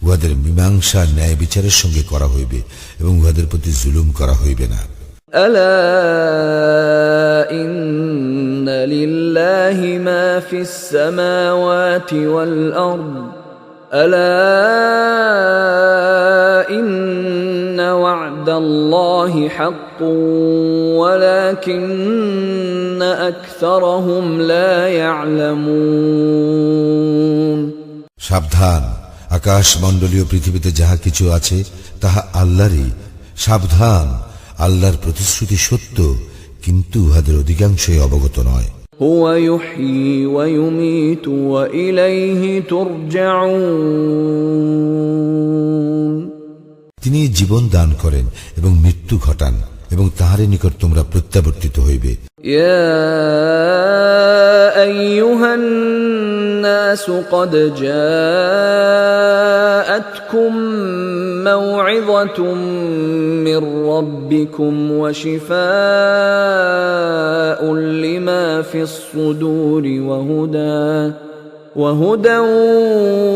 উহাদের মীমাংসা ন্যায় বিচারের সঙ্গে করা হইবে এবং উহাদের প্রতি জুলুম করা হইবে না। ألا إن لله ما في السماوات والأرض ألا إن وعد الله حق ولكن أكثرهم لا يعلمون সাবধান, আকাশ মণ্ডলীয় পৃথিবীতে যাহা কিছু আছে তাহা আল্লাহরই। সাবধান, আল্লাহর প্রতিশ্রুতি সত্য, কিন্তু উহাদের অধিকাংশই অবগত নয়। هو يحيي ويميت وإليه ترجعون তিনি জীবন দান করেন এবং মৃত্যু ঘটান এবং তাহারই নিকট তোমরা প্রত্যাবর্তিত হইবে। يا أيها الناس قد جاءتكم موعظة من ربكم وشفاء لما في الصدور وهدى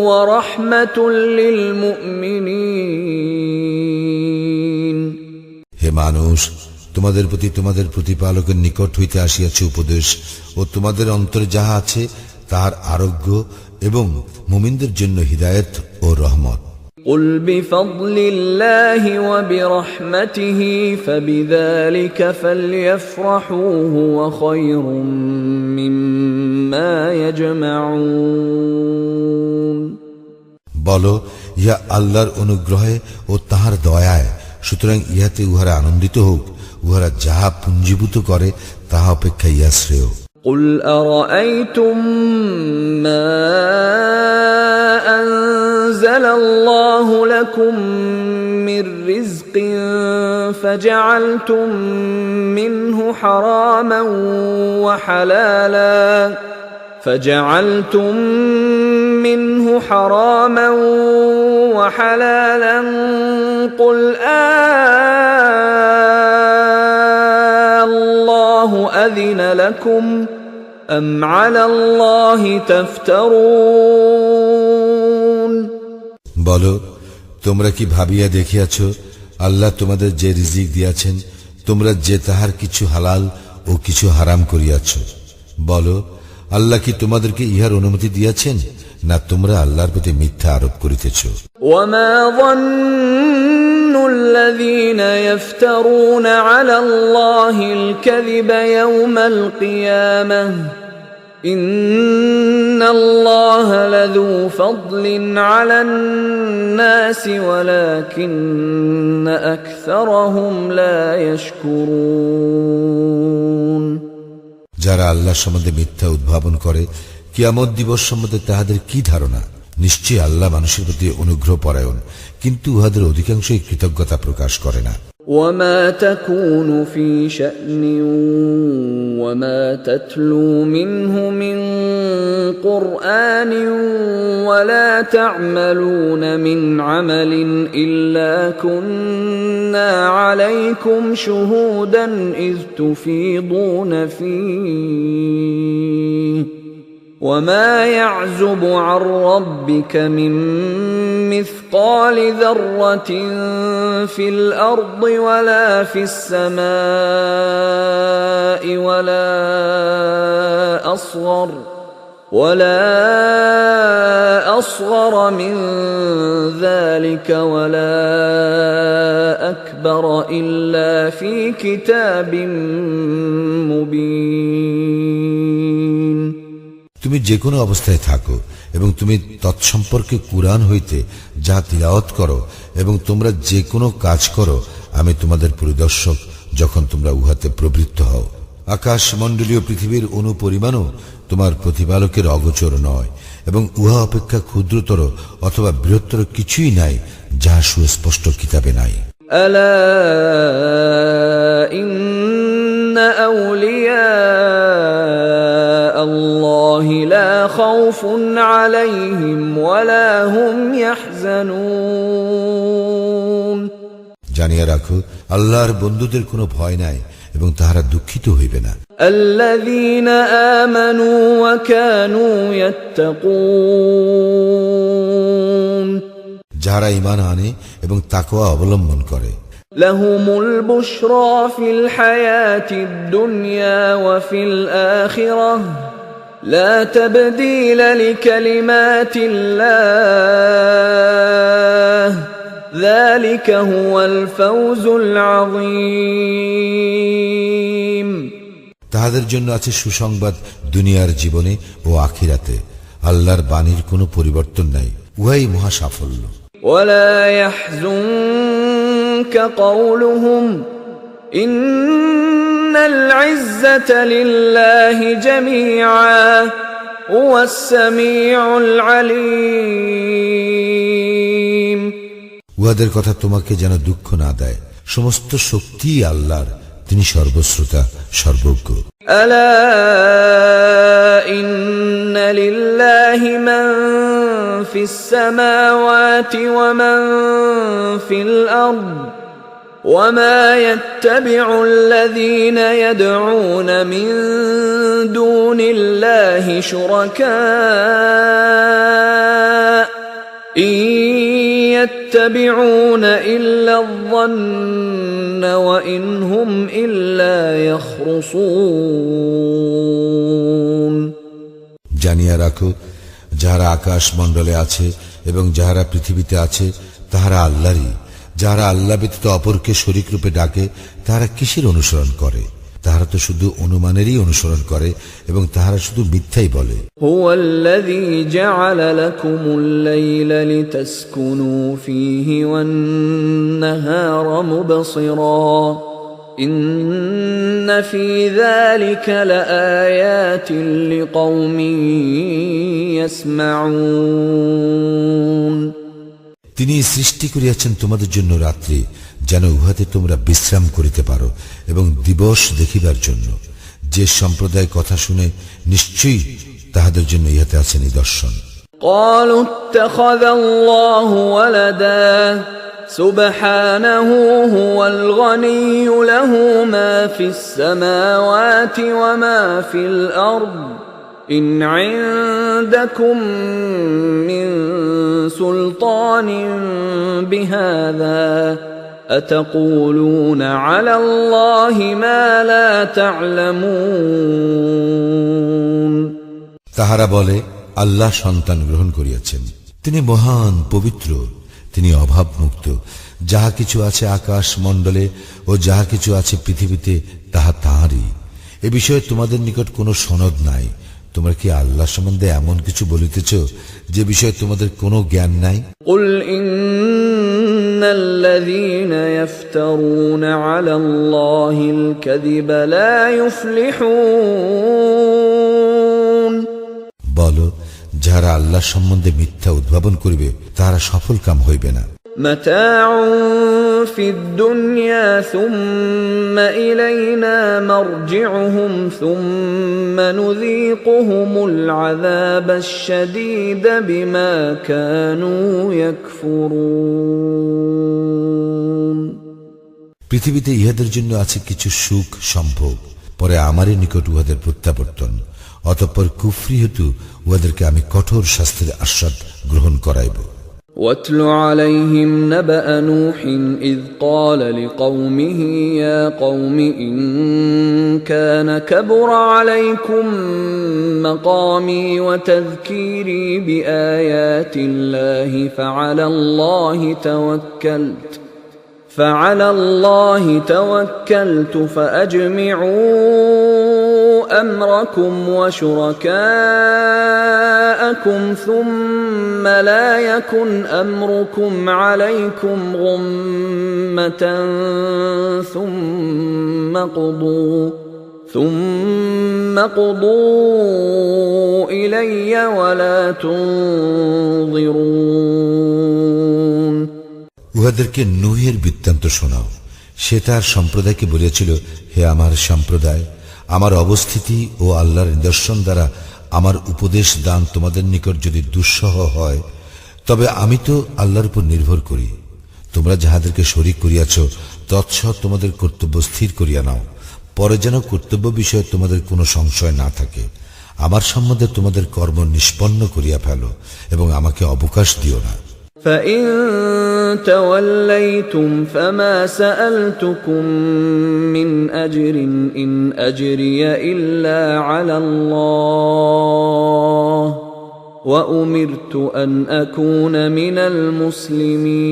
ورحمة للمؤمنين হে মানুষ, তোমাদের প্রতি তোমাদের প্রতিপালকের নিকট হইতে আসিয়াছে উপদেশ ও তোমাদের অন্তরে যাহা আছে তাহার আরোগ্য এবং মুমিনদের জন্য হিদায়াত ও রহমত। قل بفضل الله وبرحمته فبذلك فليفرحوا هو خير مما يجمعون বলো, ইহা আল্লাহর অনুগ্রহে ও তাহার দয়ায়, সুতরাং ইহাতে উহারা আনন্দিত হোক। উহারা যাহা পুঞ্জীভূত করে তাহা অপেক্ষা ইহা শ্রেয়। قل أرأيتم ما أنزل الله لكم من رزق فجعلتم منه حراما وحلالا قل الله الله أذن لكم أم على الله تفترون বলো, তোমরা কি ভাবিয়া দেখিয়াছ আল্লাহ তোমাদের যে রিজিক দিয়াছেন তোমরা যে তাহার কিছু হালাল ও কিছু হারাম করিয়াছ? বলো, আল্লাহ কি তোমাদেরকে ইহার অনুমতি দিয়াছেন, না তোমরা আল্লাহর প্রতি মিথ্যা আরোপ করিতেছ? وما ظن الذين يفترون على الله الكذب يوم القيامة إن الله لذو فضل على الناس ولكن أكثرهم لا يشكرون যারা আল্লাহ সম্বন্ধে মিথ্যা উদ্ভাবন করে, কিয়ামত দিবস সম্বন্ধে তাহাদের কি ধারণা? নিশ্চয়ই আল্লাহ মানুষের প্রতি অনুগ্রহ পরায়ণ, কিন্তু উহাদের অধিকাংশই কৃতজ্ঞতা প্রকাশ করে না। وما تكون في شأن وما تتلو منه من قرآن ولا تعملون من عمل إلا كنا عليكم شهودا إذ تفيضون فيه وما يعزب عن ربك من مثقال ذرة في الأرض ولا في السماء ولا أصغر من ذلك ولا أكبر إلا في كتاب مبين তুমি যে কোনো অবস্থায় থাকো এবং তুমি তৎসম্পর্কে কুরআন হইতে যা তিলাওয়াত করো এবং তোমরা যে কোনো কাজ করো, আমি তোমাদের পরিদর্শক যখন তোমরা উহাতে প্রবৃত্ত হও। আকাশ মণ্ডলীয় পৃথিবীর অনুপরিমাণও তোমার প্রতিপালকের অগোচর নয়, এবং উহা অপেক্ষা ক্ষুদ্রতর অথবা বৃহত্তর কিছুই নাই যাহা সুস্পষ্ট কিতাবে নাই। ألا إن أولياء الله لا خوف عليهم ولا هم يحزنون জানিয়া রাখো, আল্লাহর বন্ধুদের কোনো ভয় নাই এবং তাহারা দুঃখিত হইবে না। الذين آمنوا وكانوا يتقون যাহারা ঈমান আনে এবং তাকওয়া অবলম্বন করে। لهم البشرى في الحياة الدنيا وفي الآخرة لا تبديل لكلمات الله ذلك هو الفوز العظيم তাহাদের জন্য আছে সুসংবাদ দুনিয়ার জীবনে ও আখিরাতে। আল্লাহর বাণীর কোনো পরিবর্তন নাই, উহাই মহা সাফল্য। ولا يحزنك قولهم إن العزة لله جميعا هو السميع العليم উহাদের কথা তোমাকে যেন দুঃখ না দেয়, সমস্ত শক্তি আল্লাহর, তিনি সর্বশ্রোতা সর্বজ্ঞ। ألا إن لله من في السماوات ومن في الأرض وما يتبع الذين يدعون من دون الله شركاء إن يتبعون إلا الظن وإن هم إلا يخرصون জানিয়া রাখো, যাহারা আকাশ মণ্ডলে আছে এবং যাহারা পৃথিবীতে আছে তাহারা আল্লাহরই। যাহারা আল্লাহ ব্যতীত অপরকে শরীক রূপে ডাকে তাহারা কিসের অনুসরণ করে? তাহারা তো শুধু অনুমানেরই অনুসরণ করে এবং তাহারা শুধু মিথ্যাই বলে। هو الذي جعل لكم الليل لتسكنوا فيه والنهار مبصرا إن في ذلك لآيات لقوم يسمعون তিনি সৃষ্টি করিয়াছেন তোমাদের জন্য রাত্রি, যেন উহাতে তোমরা বিশ্রাম করিতে পারো, এবং দিবস দেখিবার জন্য। যে সম্প্রদায় কথা শুনে, নিশ্চয়ই তাহাদের জন্য ইহাতে আছে নিদর্শন। قالوا اتخذ الله ولدا سبحانه هو الغني له ما في السماوات وما في الأرض إن عندكم من سلطان بهذا أتقولون على الله ما لا تعلمون তাহারা বলে আল্লাহ সন্তান গ্রহণ করিয়াছেন, তিনি মহান পবিত্র, তিনি অভাব মুক্ত। যাহা কিছু আছে আকাশ মণ্ডলে ও যাহা কিছু আছে পৃথিবীতে তাহা তাঁরই। এ বিষয়ে তোমাদের নিকট কোনো সনদ নাই। তোমরা কি আল্লাহ সম্বন্ধে এমন কিছু বলিতেছ যে বিষয়ে তোমাদের কোনো জ্ঞান নাই? قل إن الذين يفترون على الله الكذب لا يفلحون বলো, যারা আল্লাহ সম্বন্ধে মিথ্যা উদ্ভাবন করিবে তারা সফল কাম হইবে না। متاع في الدنيا ثم إلينا مرجعهم ثم نذيقهم العذاب الشديد بما كانوا يكفرون পৃথিবীতে ইহাদের জন্য আছে কিছু সুখ সম্ভোগ, পরে আমারই নিকট উহাদের প্রত্যাবর্তন, অতঃপর কুফরি হেতু উহাদেরকে আমি কঠোর শাস্তির আস্বাদ গ্রহণ করাইব। واتل عليهم نبأ نوح إذ قال لقومه يا قوم إن كان كبر عليكم مقامي وتذكيري بآيات الله فعلى الله توكلت فأجمعوا أمركم وشركاءكم ثم لا يكن أمركم عليكم غمة ثم قضوا إلي ولا تنظرون উহাদেরকে নূহের বৃত্তান্ত শোনাও। সে তার সম্প্রদায়কে বলিয়াছিল, হে আমার সম্প্রদায়, আমার অবস্থিতি ও আল্লাহর নিদর্শন দ্বারা আমার উপদেশ দান তোমাদের নিকট যদি দুঃসহ হয়, তবে আমি তো আল্লাহর উপর নির্ভর করি। তোমরা যাহাদেরকে শরীক করিয়াছ তৎসৎ তোমাদের কর্তব্য স্থির করিয়া নাও, পরে যেন কর্তব্য বিষয়ে তোমাদের কোনো সংশয় না থাকে। আমার সম্বন্ধে তোমাদের কর্ম নিষ্পন্ন করিয়া ফেলো এবং আমাকে অবকাশ দিও না। فإن توليتم فما سألتكم من أجر إن أجري إلا على الله وأمرت أن أكون من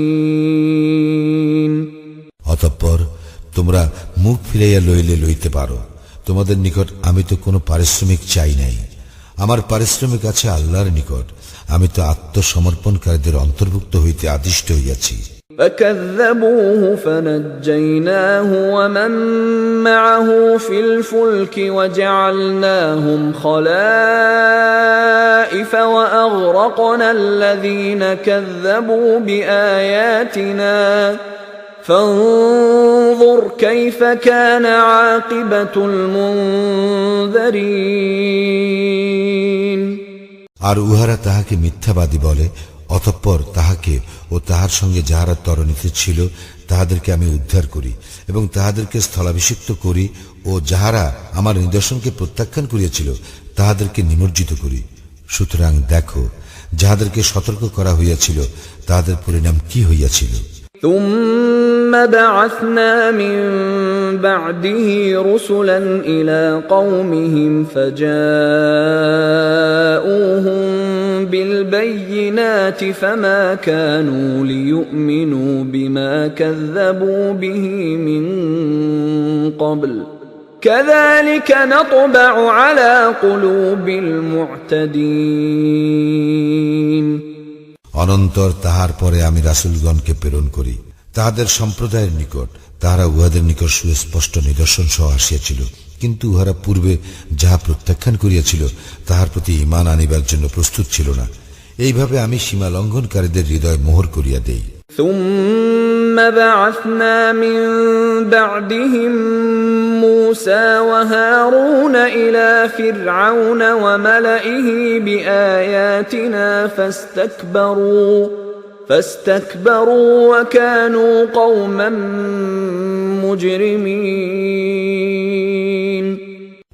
المسلمين অতঃপর তোমরা মুখ ফিরাইয়া লইলে লইতে পারো। তোমাদের নিকট আমি তো কোনো পারিশ্রমিক চাই নাই, আমার পারিশ্রমিক আছে আল্লাহর নিকট। আমি তো আত্মসমর্পণকারীদের অন্তর্ভুক্ত হইতে আদিষ্ট হইয়াছি। فكذبوه فنجيناه ومن معه في الفلك وجعلناهم خلائف وأغرقنا الذين كذبوا بآياتنا فانظر كيف كان عاقبة المنذرين আর উহারা তাহাকে মিথ্যাবাদী বলে। অতঃপর তাহাকে ও তাহার সঙ্গে যাহারা তরণীতে ছিল তাহাদেরকে আমি উদ্ধার করি এবং তাহাদেরকে স্থলাভিষিক্ত করি, ও যাহারা আমার নিদর্শনকে প্রত্যাখ্যান করিয়াছিল তাহাদেরকে নিমজ্জিত করি। সুতরাং দেখো, যাহাদেরকে সতর্ক করা হইয়াছিল তাহাদের পরিণাম কি হইয়াছিল। ثم بعثنا من بعده رسلا إلى قومهم فجاءوهم بالبينات فما كانوا ليؤمنوا بما كذبوا به من قبل كذلك نطبع على قلوب المعتدين অনন্তর তাহার পরে আমি রাসূলগণকে প্রেরণ করি তাহাদের সম্প্রদায়ের নিকট। তাহারা উহাদের নিকট সুস্পষ্ট নিদর্শন সহ আসিয়াছিল, কিন্তু উহারা পূর্বে যাহা প্রত্যাখ্যান করিয়াছিল তাহার প্রতি ঈমান আনিবার জন্য প্রস্তুত ছিল না। এইভাবে আমি সীমা লঙ্ঘনকারীদের হৃদয় মোহর করিয়া দেই। ثم بعثنا من بعدهم موسى وهارون إلى فرعون وملئه بآياتنا فاستكبروا وكانوا قوما مجرمين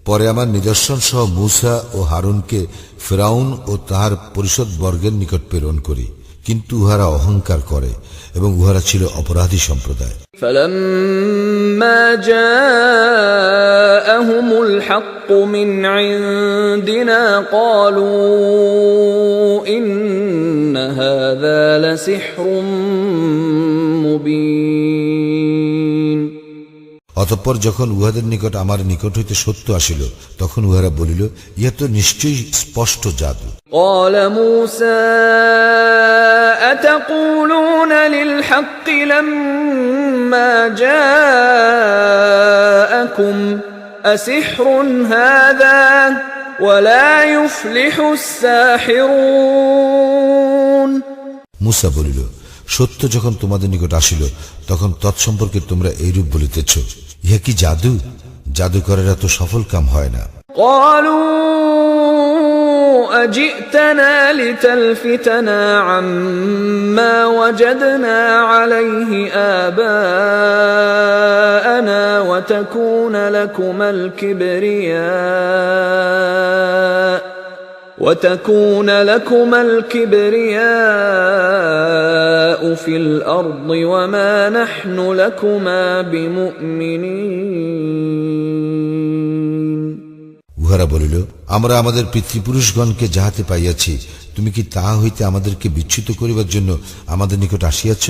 পরে আমার নিদর্শন সহ মূসা ও হারুনকে ফিরআউন ও তাহার পরিষদ বর্গের নিকট প্রেরণ করি, কিন্তু উহারা অহংকার করে এবং উহারা ছিল অপরাধী সম্প্রদায়। فلما جاءهم الحق من عندنا قالوا إن هذا لسحر مبين অতঃপর যখন উহাদের নিকট আমার নিকট হইতে সত্য আসিল, তখন উহারা বলিল, ইহা তো নিশ্চয়ই স্পষ্ট জাদু। قال موسى أتقولون للحق لما جاءكم أسحر هذا ولا يفلح الساحرون মূসা বলিল, সত্য যখন তোমাদের নিকট আসিল, তখন তৎসম্পর্কে তোমরা এইরূপ বলিতেছ, ইহা কি জাদু? জাদুকরেরা তো সফল কাম হয় না। قالوا أجئتنا لتلفتنا عما وجدنا عليه آباءنا وتكون لكما الكبرياء في الأرض وما نحن لكما بمؤمنين উহারা বলিল, আমরা আমাদের পিতৃপুরুষগণকে যাহাতে পাইয়াছি, তুমি কি তাহা হইতে আমাদেরকে বিচ্যুত করিবার জন্য আমাদের নিকট আসিয়াছ,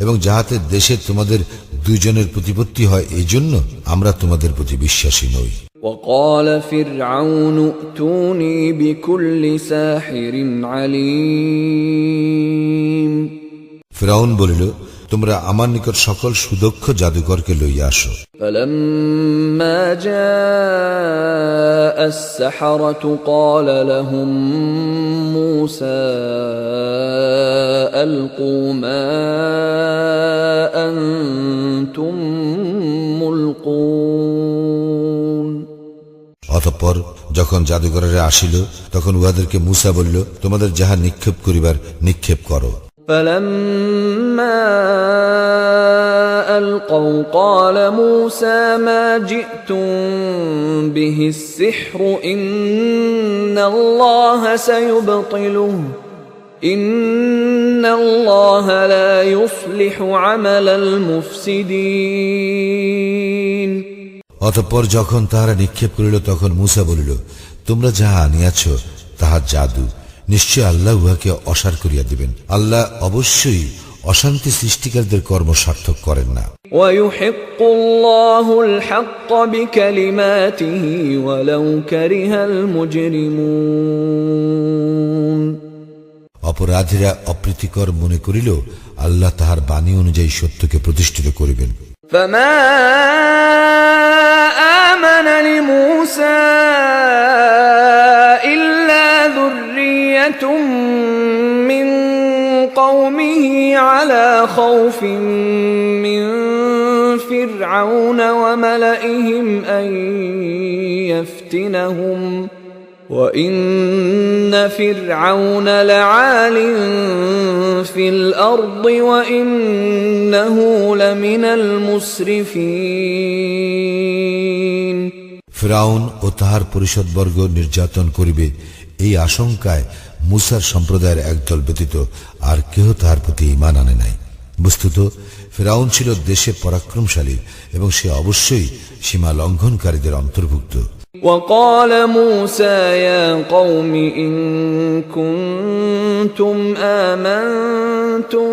এবং যাহাতে দেশে তোমাদের দুইজনের প্রতিপত্তি হয়, এই জন্য আমরা তোমাদের প্রতি বিশ্বাসী নই। وقال فرعون ائتوني بكل ساحر عليم ফিরআউন বলিল, তোমরা আমার নিকট সকল সুদক্ষ জাদুকরকে লইয়া আসো। فلما جاء السحرة قال لهم موسى ألقوا ما أنتم ملقون অতঃপর যখন জাদুকরেরা আসিল, তখন উহাদেরকে মূসা বলিল, তোমাদের যাহা নিক্ষেপ করিবার নিক্ষেপ করো। فلما ألقوا قال موسى ما جئتم به السحر إن الله سيبطله إن الله لا يصلح عمل المفسدين অতঃপর যখন তাহারা নিক্ষেপ করিল, তখন মূসা বলিল, তোমরা যাহা আনিয়াছ তাহা জাদু, নিশ্চয় আল্লাহ উহাকে অসার করিয়া দিবেন। আল্লাহ অবশ্যই অশান্তি সৃষ্টিকারীদের কর্ম সার্থক করেন না। ويحق الله الحق بكلماته ولو كره المجرمون অপরাধীরা অপ্রীতিকর মনে করিল, আল্লাহ তাহার বাণী অনুযায়ী সত্যকে প্রতিষ্ঠিত করিবেন। فما آمن لموسى إلا ذرية من قومه على خوف من فرعون وملئهم أن يفتنهم وَإِنَّ فِرْعَوْنَ لَعَالٍ فِي الْأَرْضِ وَإِنَّهُ لَمِنَ الْمُسْرِفِينَ ফিরআউন ও তাহার পরিষদবর্গ নির্যাতন করিবে, এই আশঙ্কায় মূসার সম্প্রদায়ের একদল ব্যতীত আর কেহ তাহার প্রতি ঈমান আনে নাই। বস্তুত ফিরআউন ছিল দেশে পরাক্রমশালী এবং সে অবশ্যই সীমা লঙ্ঘনকারীদের অন্তর্ভুক্ত। وقال موسى يا قوم إن كنتم آمنتم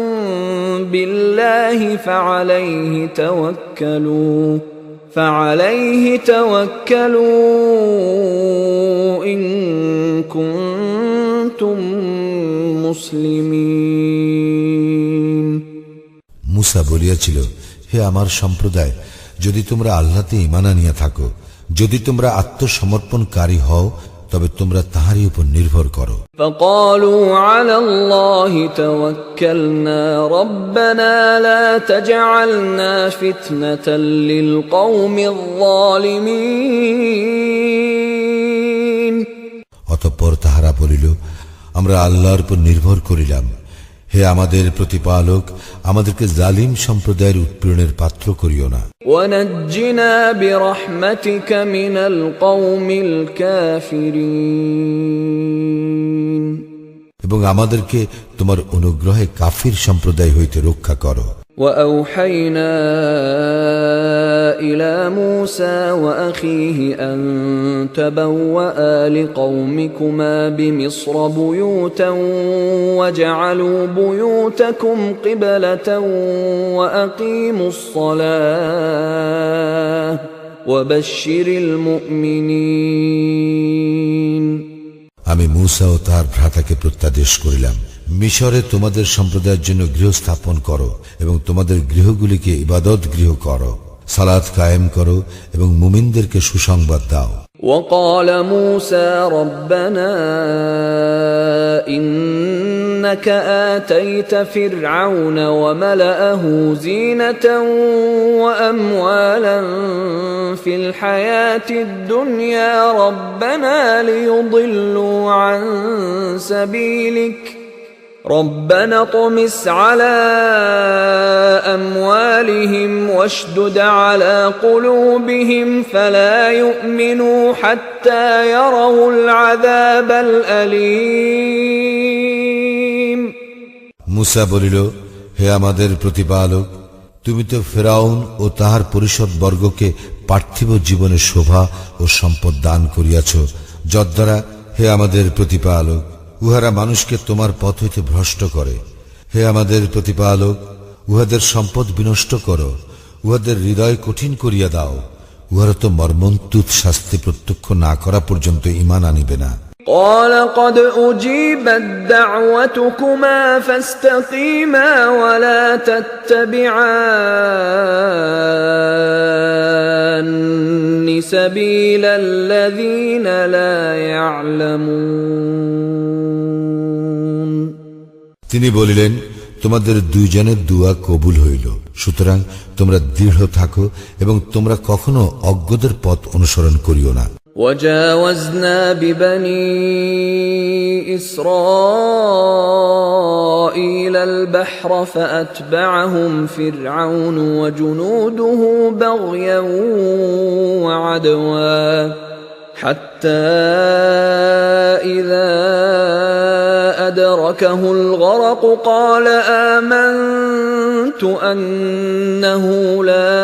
بالله فعليه توكلوا إن كنتم مسلمين মূসা বলিয়াছিল, হে আমার সম্প্রদায়, যদি তোমরা আল্লাহতে ঈমান আনিয়া থাকো, যদি তোমরা আত্মসমর্পণকারী হও, তবে তোমরা তাহারই উপর নির্ভর করো। فقالوا على الله توكلنا ربنا لا تجعلنا فتنة للقوم الظالمين অতঃপর তাহারা বলিল, আমরা আল্লাহর উপর নির্ভর করিলাম, হে আমাদের প্রতিপালক, আমাদেরকে জালিম সম্প্রদায়ের উৎপীড়নের পাত্র করিও না। ونجنا برحمتك من القوم الكافرين এবং আমাদেরকে তোমার অনুগ্রহে কাফির সম্প্রদায় হইতে রক্ষা করো। وأوحينا إلى موسى وأخيه أن تبوأ لقومكما بمصر بيوتا وجعلوا بيوتكم قبلة وأقيموا الصلاة وبشر المؤمنين আমি মূসা ও তার ভ্রাতাকে প্রত্যাদেশ করিলাম, মিশরে তোমাদের সম্প্রদায়ের জন্য গৃহ স্থাপন করো এবং তোমাদের গৃহগুলিকে ইবাদত গৃহ করো, সালাত কায়েম করো এবং মুমিনদেরকে সুসংবাদ দাও। وقال موسى ربنا إنك آتيت فرعون وملأه زينة وأموالا في الحياة الدنيا ربنا ليضلوا عن سبيلك ربنا اطمس على أموالهم واشدد على قلوبهم فلا يؤمنوا حتى يروا العذاب الأليم মূসা বলিল, হে আমাদের প্রতিপালক, তুমি তো ফেরাউন ও তাহার পরিষদ বর্গকে পার্থিব জীবনের শোভা ও সম্পদ দান করিয়াছ, যদ্বারা হে আমাদের প্রতিপালক উহারা মানুষকে তোমার পথ হইতে ভ্রষ্ট করে। হে আমাদের প্রতিপালক, উহাদের সম্পদ বিনষ্ট করো, উহাদের হৃদয় কঠিন করিয়া দাও, উহারা তো মর্মন্তুদ শাস্তি প্রত্যক্ষ না করা পর্যন্ত ঈমান আনিবে না। قال قد أجيبت دعوتكما فاستقيما ولا تتبعان سبيل الذين لا يعلمون তিনি বলিলেন, তোমাদের দুইজনের দুয়া কবুল হইল, সুতরাং তোমরা দৃঢ় থাকো এবং তোমরা কখনো অজ্ঞদের পথ অনুসরণ করিও না। وجاوزنا ببني إسرائيل البحر فأتبعهم فرعون وجنوده بغيا وعدوا حتى إذا أدركه الغرق قال آمنت أنه لا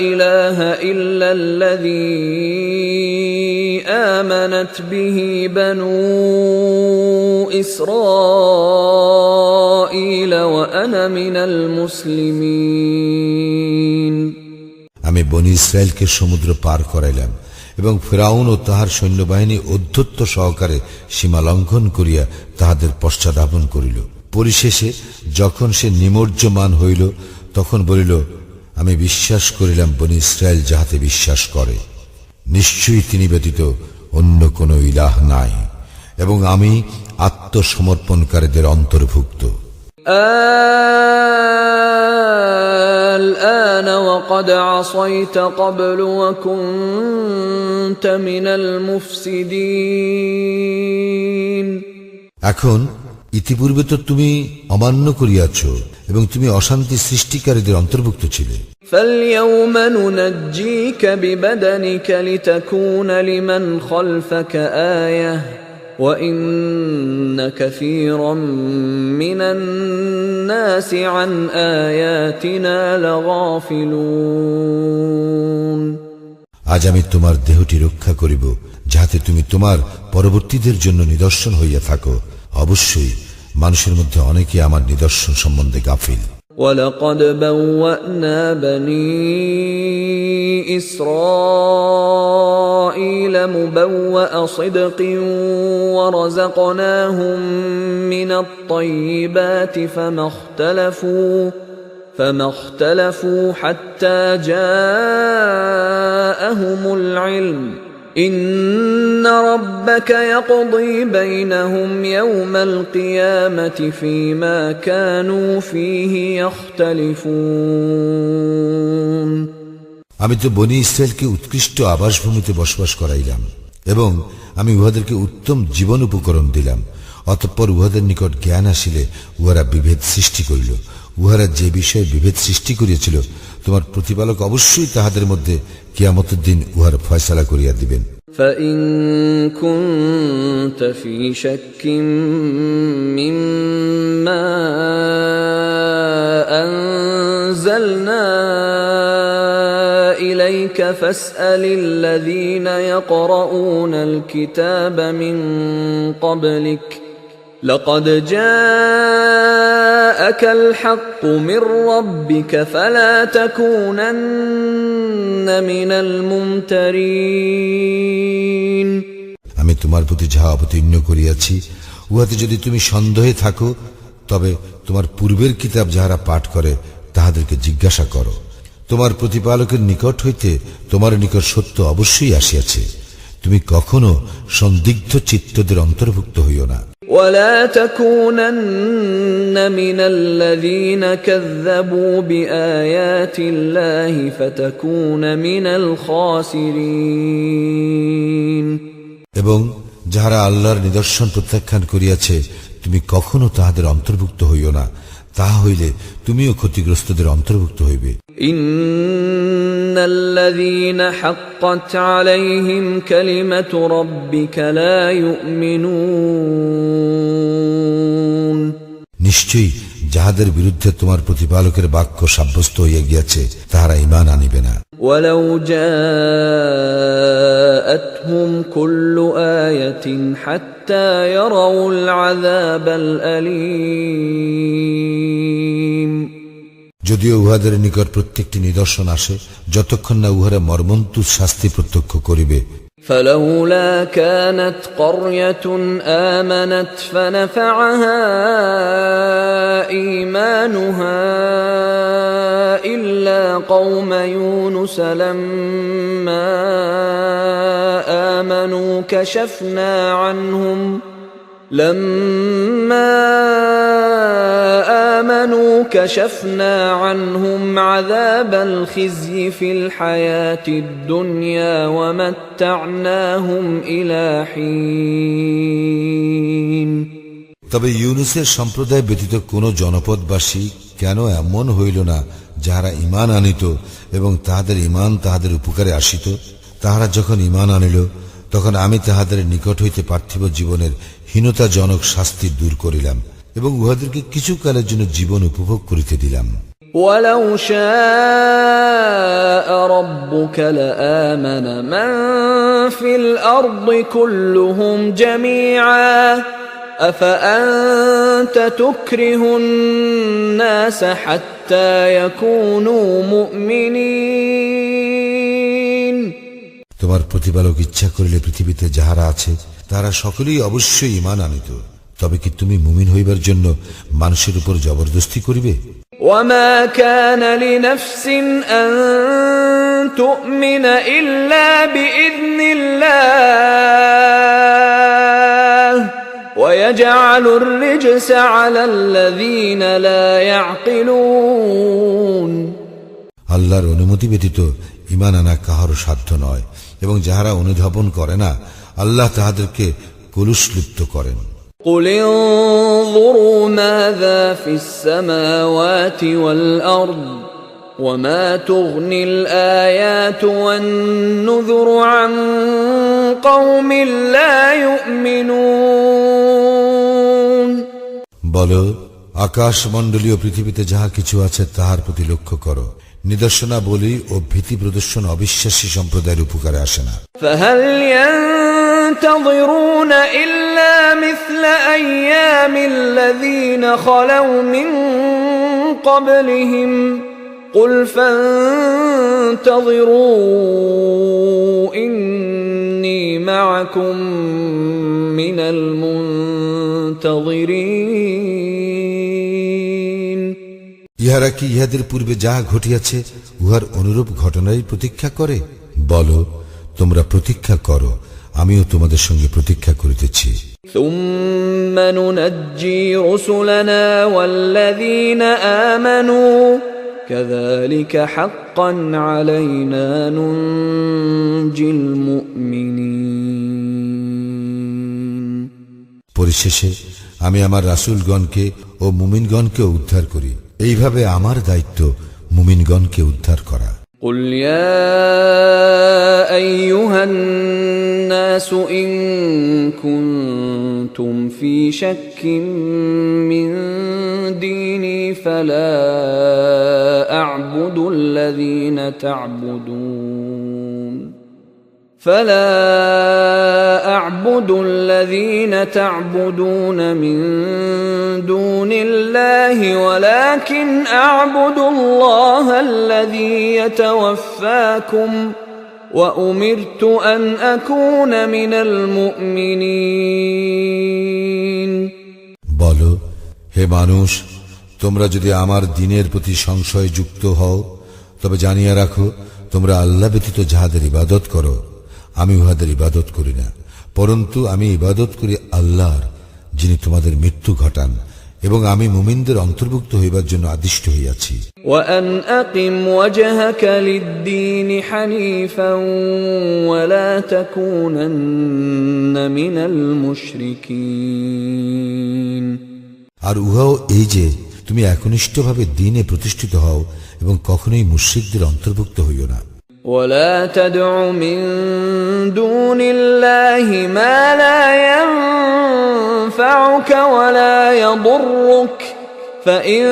إله إلا الذي آمنت به بنو إسرائيل وأنا من المسلمين আমি বনি ইসরায়েলকে সমুদ্র পার করাইলাম এবং ফিরআউন ও তাহার সৈন্যবাহিনী অধ্যত্ত সহকারে সীমা লঙ্ঘন করিয়া তাহাদের পশ্চাদাপন করিল। পরিশেষে যখন সে নিমজ্জমান হইল তখন বলিল, আমি বিশ্বাস করিলাম বনি ইসরায়েল যাহাতে বিশ্বাস করে, নিশ্চয়ই তিনি ব্যতীত অন্য কোন ইলাহ নাই এবং আমি আত্মসমর্পণকারীদের অন্তর্ভুক্ত। الآن وقد عصيت قبل وكنت من المفسدين এখন ইতিপূর্বে তো তুমি অমান্য করিয়াছ এবং তুমি অশান্তি সৃষ্টিকারীদের অন্তর্ভুক্ত ছিলে। فاليوم ننجيك ببدنك لتكون لمن خلفك آية وإن كثيرا من الناس عن آياتنا لغافلون আজ আমি তোমার দেহটি রক্ষা করিব, যাহাতে তুমি তোমার পরবর্তীদের জন্য নিদর্শন হইয়া থাকো। অবশ্যই মানুষের মধ্যে অনেকে আমার নিদর্শন সম্বন্ধে গাফিল। ولقد بوأنا بني إسرائيل مبوأ صدق ورزقناهم من الطيبات فما اختلفوا حتى جاءهم العلم إن ربك يقضي بينهم يوم القيامة فيما كانوا فيه يختلفون আমি তো বনি ইসরায়েলকে উৎকৃষ্ট আবাসভূমিতে বসবাস করাইলাম এবং আমি উহাদেরকে উত্তম জীবন উপকরণ দিলাম। অতঃপর উহাদের নিকট জ্ঞান আসিলে উহারা বিভেদ সৃষ্টি করিল। উহারা যে বিষয়ে বিভেদ সৃষ্টি করিয়াছিল, তোমার প্রতিপালক অবশ্যই তাহাদের মধ্যে কিয়ামতের দিন উহার ফয়সালা করিয়া দিবেন। فإن كنت في شك مما أنزلنا إليك فاسأل الذين يقرؤون الكتاب من قبلك لقد جاءك الحق من ربك فلا تكونن من الممترين। আমি তোমার প্রতি যাহা অবতীর্ণ করিয়াছি উহাতে যদি তুমি সন্দেহে থাকো, তবে তোমার পূর্বের কিতাব যাহারা পাঠ করে তাহাদেরকে জিজ্ঞাসা করো। তোমার প্রতিপালকের নিকট হইতে তোমার নিকট সত্য অবশ্যই আসিয়াছে, তুমি কখনো সন্দিগ্ধ চিত্তদের অন্তর্ভুক্ত হইও না। ولا تكونن من الذين كذبوا بآيات الله فتكون من الخاسرين। এবং যাহারা আল্লাহর নিদর্শন প্রত্যাখ্যান করিয়াছে তুমি কখনো তাহাদের অন্তর্ভুক্ত হইও না, তাহা হইলে তুমিও ক্ষতিগ্রস্তদের অন্তর্ভুক্ত হইবে। ইন্নাল্লাযীনা হাক্কাত আলাইহিম কালিমাতু রাব্বিকা লা ইউমিনুন। নিশ্চয়ই যাহাদের বিরুদ্ধে তোমার প্রতিপালকের বাক্য সাব্যস্ত হইয়া গিয়াছে তাহারা ঈমান আনিবে না। ওয়ালাউ জাআতহুম কুল্লু আয়াতিন হাত্তা ইয়ারাউল আযাবাল আলীম। যদিও উহাদের নিকট প্রত্যেকটি নিদর্শন আসে, যতক্ষণ না উহারা মর্মন্তুদ শাস্তি প্রত্যক্ষ করিবে। فلولا كانت قرية آمنت فنفعها إيمانها إلا قوم يونس لما آمنوا كشفنا عنهم عذاب الخزي في الحياة الدنيا ومتعناهم إلى حين। তবে ইউনুসের সম্প্রদায় ব্যতীত কোন জনপদবাসী কেন এমন হইল না যাহারা ঈমান আনিত এবং তাহাদের ঈমান তাহাদের উপকারে আসিত? তাহারা যখন ঈমান আনিল তখন আমি তাহাদের নিকট হইতে পার্থিব জীবনের হীনতাজনক শাস্তি দূর করিলাম এবং উহাদেরকে কিছু কালের জন্য জীবন উপভোগ করিতে দিলাম। ওয়ালাউ শাআ রাব্বুকা লাআমানা মান ফিল আরদি কুল্লুহুম জামিআ আফাআনতা তুকরিহুন নাস হাত্তা ইয়াকুনু মুমিনিন। তোমার প্রতিপালক ইচ্ছা করিলে পৃথিবীতে যাহারা আছে তারা সকলেই অবশ্যই ঈমান আনিত, তবে কি তুমি মুমিন হইবার জন্য মানুষের উপর জবরদস্তি করিবে? ওয়ামা কানা লিনাফসিন আন তুমিনা ইল্লা বিইذনিল্লাহ ওয়া ইয়াজআলুর রিজসা আলাল্লাযীনা লা ইয়াকিলুন। আল্লাহর অনুমতি ব্যতীত ঈমান আনা কাহারও সাধ্য নয়, এবং যাহারা অনুধাবন করে না আল্লাহ তাহাদেরকে কলুষলিপ্ত করেন। قل انظروا ماذا في السماوات والأرض وما تغني الآيات والنذر عن قوم لا يؤمنون। বলো, আকাশমণ্ডলীয় পৃথিবীতে যাহা কিছু আছে তাহার প্রতি লক্ষ্য করো। নিদর্শনাবলী ও ভীতি প্রদর্শন অবিশ্বাসী সম্প্রদায়ের উপকারে আসে না। فهل ينتظرون إلا مثل أيام الذين خلوا من قبلهم قل فانتظروا إني معكم من المنتظرين। ইহারা কি ইহাদের পূর্বে যাহা ঘটিয়াছে উহার অনুরূপ ঘটনারই প্রতীক্ষা করে? বলো, তোমরা প্রতীক্ষা করো, আমিও তোমাদের সঙ্গে প্রতীক্ষা করিতেছি। ثم ننجي رسلنا والذين آمنوا كذلك حقا علينا ننجي المؤمنين। পরিশেষে আমি আমার রাসূলগণকে ও মুমিনগণকে উদ্ধার করি। এইভাবে আমার দায়িত্ব মুমিনগণকে উদ্ধার করা। قل يا أيها الناس إن كنتم في شك من ديني فلا أعبد الذين تعبدون من دون الله ولكن أعبد الله الذي يتوفاكم وأمرت أن أكون من المؤمنين বলো, হে মানুষ, তোমরা যদি আমার দ্বীনের প্রতি সংশয় যুক্ত হও তবে জানিয়ে রাখো, তোমরা আল্লাহ ব্যতীত যাহাদের ইবাদত করো আমি উহাদের ইবাদত করি না, পরন্তু আমি ইবাদত করি আল্লাহর, যিনি তোমাদের মৃত্যু ঘটান, এবং আমি মুমিনদের অন্তর্ভুক্ত হইবার জন্য আদিষ্ট হইয়াছি। وأن أقم وجهك للدين حنيفا ولا تكونن من المشركين। আর উহাও এই যে তুমি একনিষ্ঠভাবে দ্বীনে প্রতিষ্ঠিত হও এবং কখনোই মুশরিকদের অন্তর্ভুক্ত হইও না। ولا تدع من دون الله ما لا ينفعك ولا يضرك فإن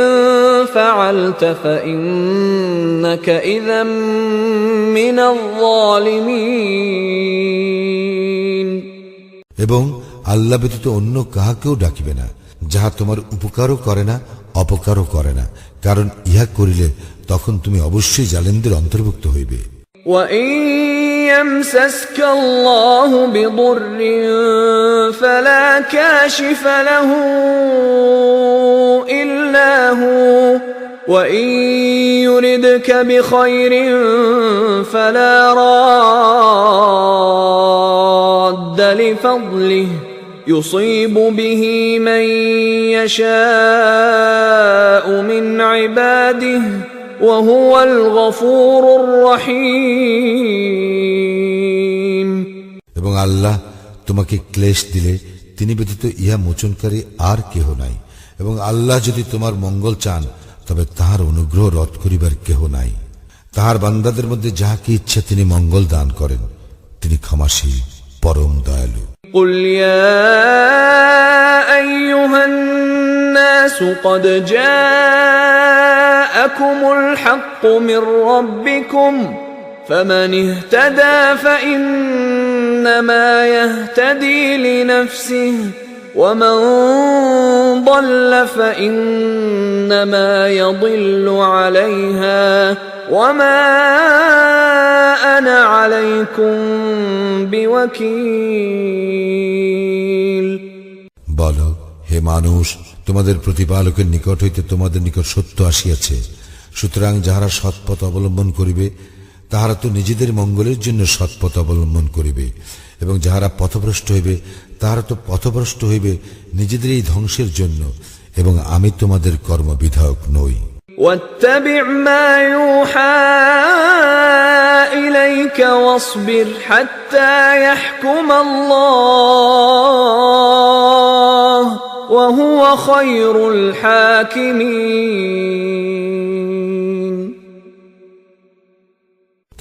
فعلت فإنك إذا من الظالمين। এবং আল্লাহ ব্যতীত অন্য কাহাকেও ডাকিবে না, যাহা তোমার উপকারও করে না অপকারও করে না, কারণ ইহা করিলে তখন তুমি অবশ্যই জালেমদের অন্তর্ভুক্ত হইবে। وَإِن يَمْسَسْكَ اللَّهُ بِضُرٍّ فَلَا كَاشِفَ لَهُ إِلَّا هُوَ وَإِن يُرِدْكَ بِخَيْرٍ فَلَا رَادَّ لِفَضْلِهِ يُصِيبُ بِهِ مَن يَشَاءُ مِنْ عِبَادِهِ وَهُوَ الْغَفُورُ الرَّحِيمُ। এবং আল্লাহ তোমাকে ক্লেশ দিলে তিনি ব্যতীত ইহা মোচনকারী আর কেহ নাই, এবং আল্লাহ যদি তোমার মঙ্গল চান তবে তাহার অনুগ্রহ রদ করিবার কেহ নাই। তাহার বান্দাদের মধ্যে যাহাকে ইচ্ছা তিনি মঙ্গল দান করেন, তিনি ক্ষমাশীল পরম দয়ালু। قُلْ يَا أَيُّهَا النَّاسُ قَدْ جَاءَكُمُ الْحَقُّ مِنْ رَبِّكُمْ فَمَنِ اهْتَدَى فَإِنَّمَا يَهْتَدِي لِنَفْسِهِ وَمَنْ ضَلَّ فَإِنَّمَا يَضِلُّ عَلَيْهَا وَمَا أَنَا عَلَيْكُمْ بِوَكِيلٍ। বলো, হে মানুষ, তোমাদের প্রতিপালকের নিকট হইতে তোমাদের নিকট সত্য আসিয়াছে, সুতরাং যাহারা সৎপথ অবলম্বন করিবে তাহারা তো নিজেদের মঙ্গলের জন্য সৎপথ অবলম্বন করিবে, এবং যাহারা পথভ্রষ্ট হইবে তাহারা তো পথভ্রষ্ট হইবে নিজেদের এই ধ্বংসের জন্য, এবং আমি তোমাদের কর্মবিধায়ক নই। واتبع ما يوحى إليك واصبر حتى يحكم الله وهو خير الحاكمين।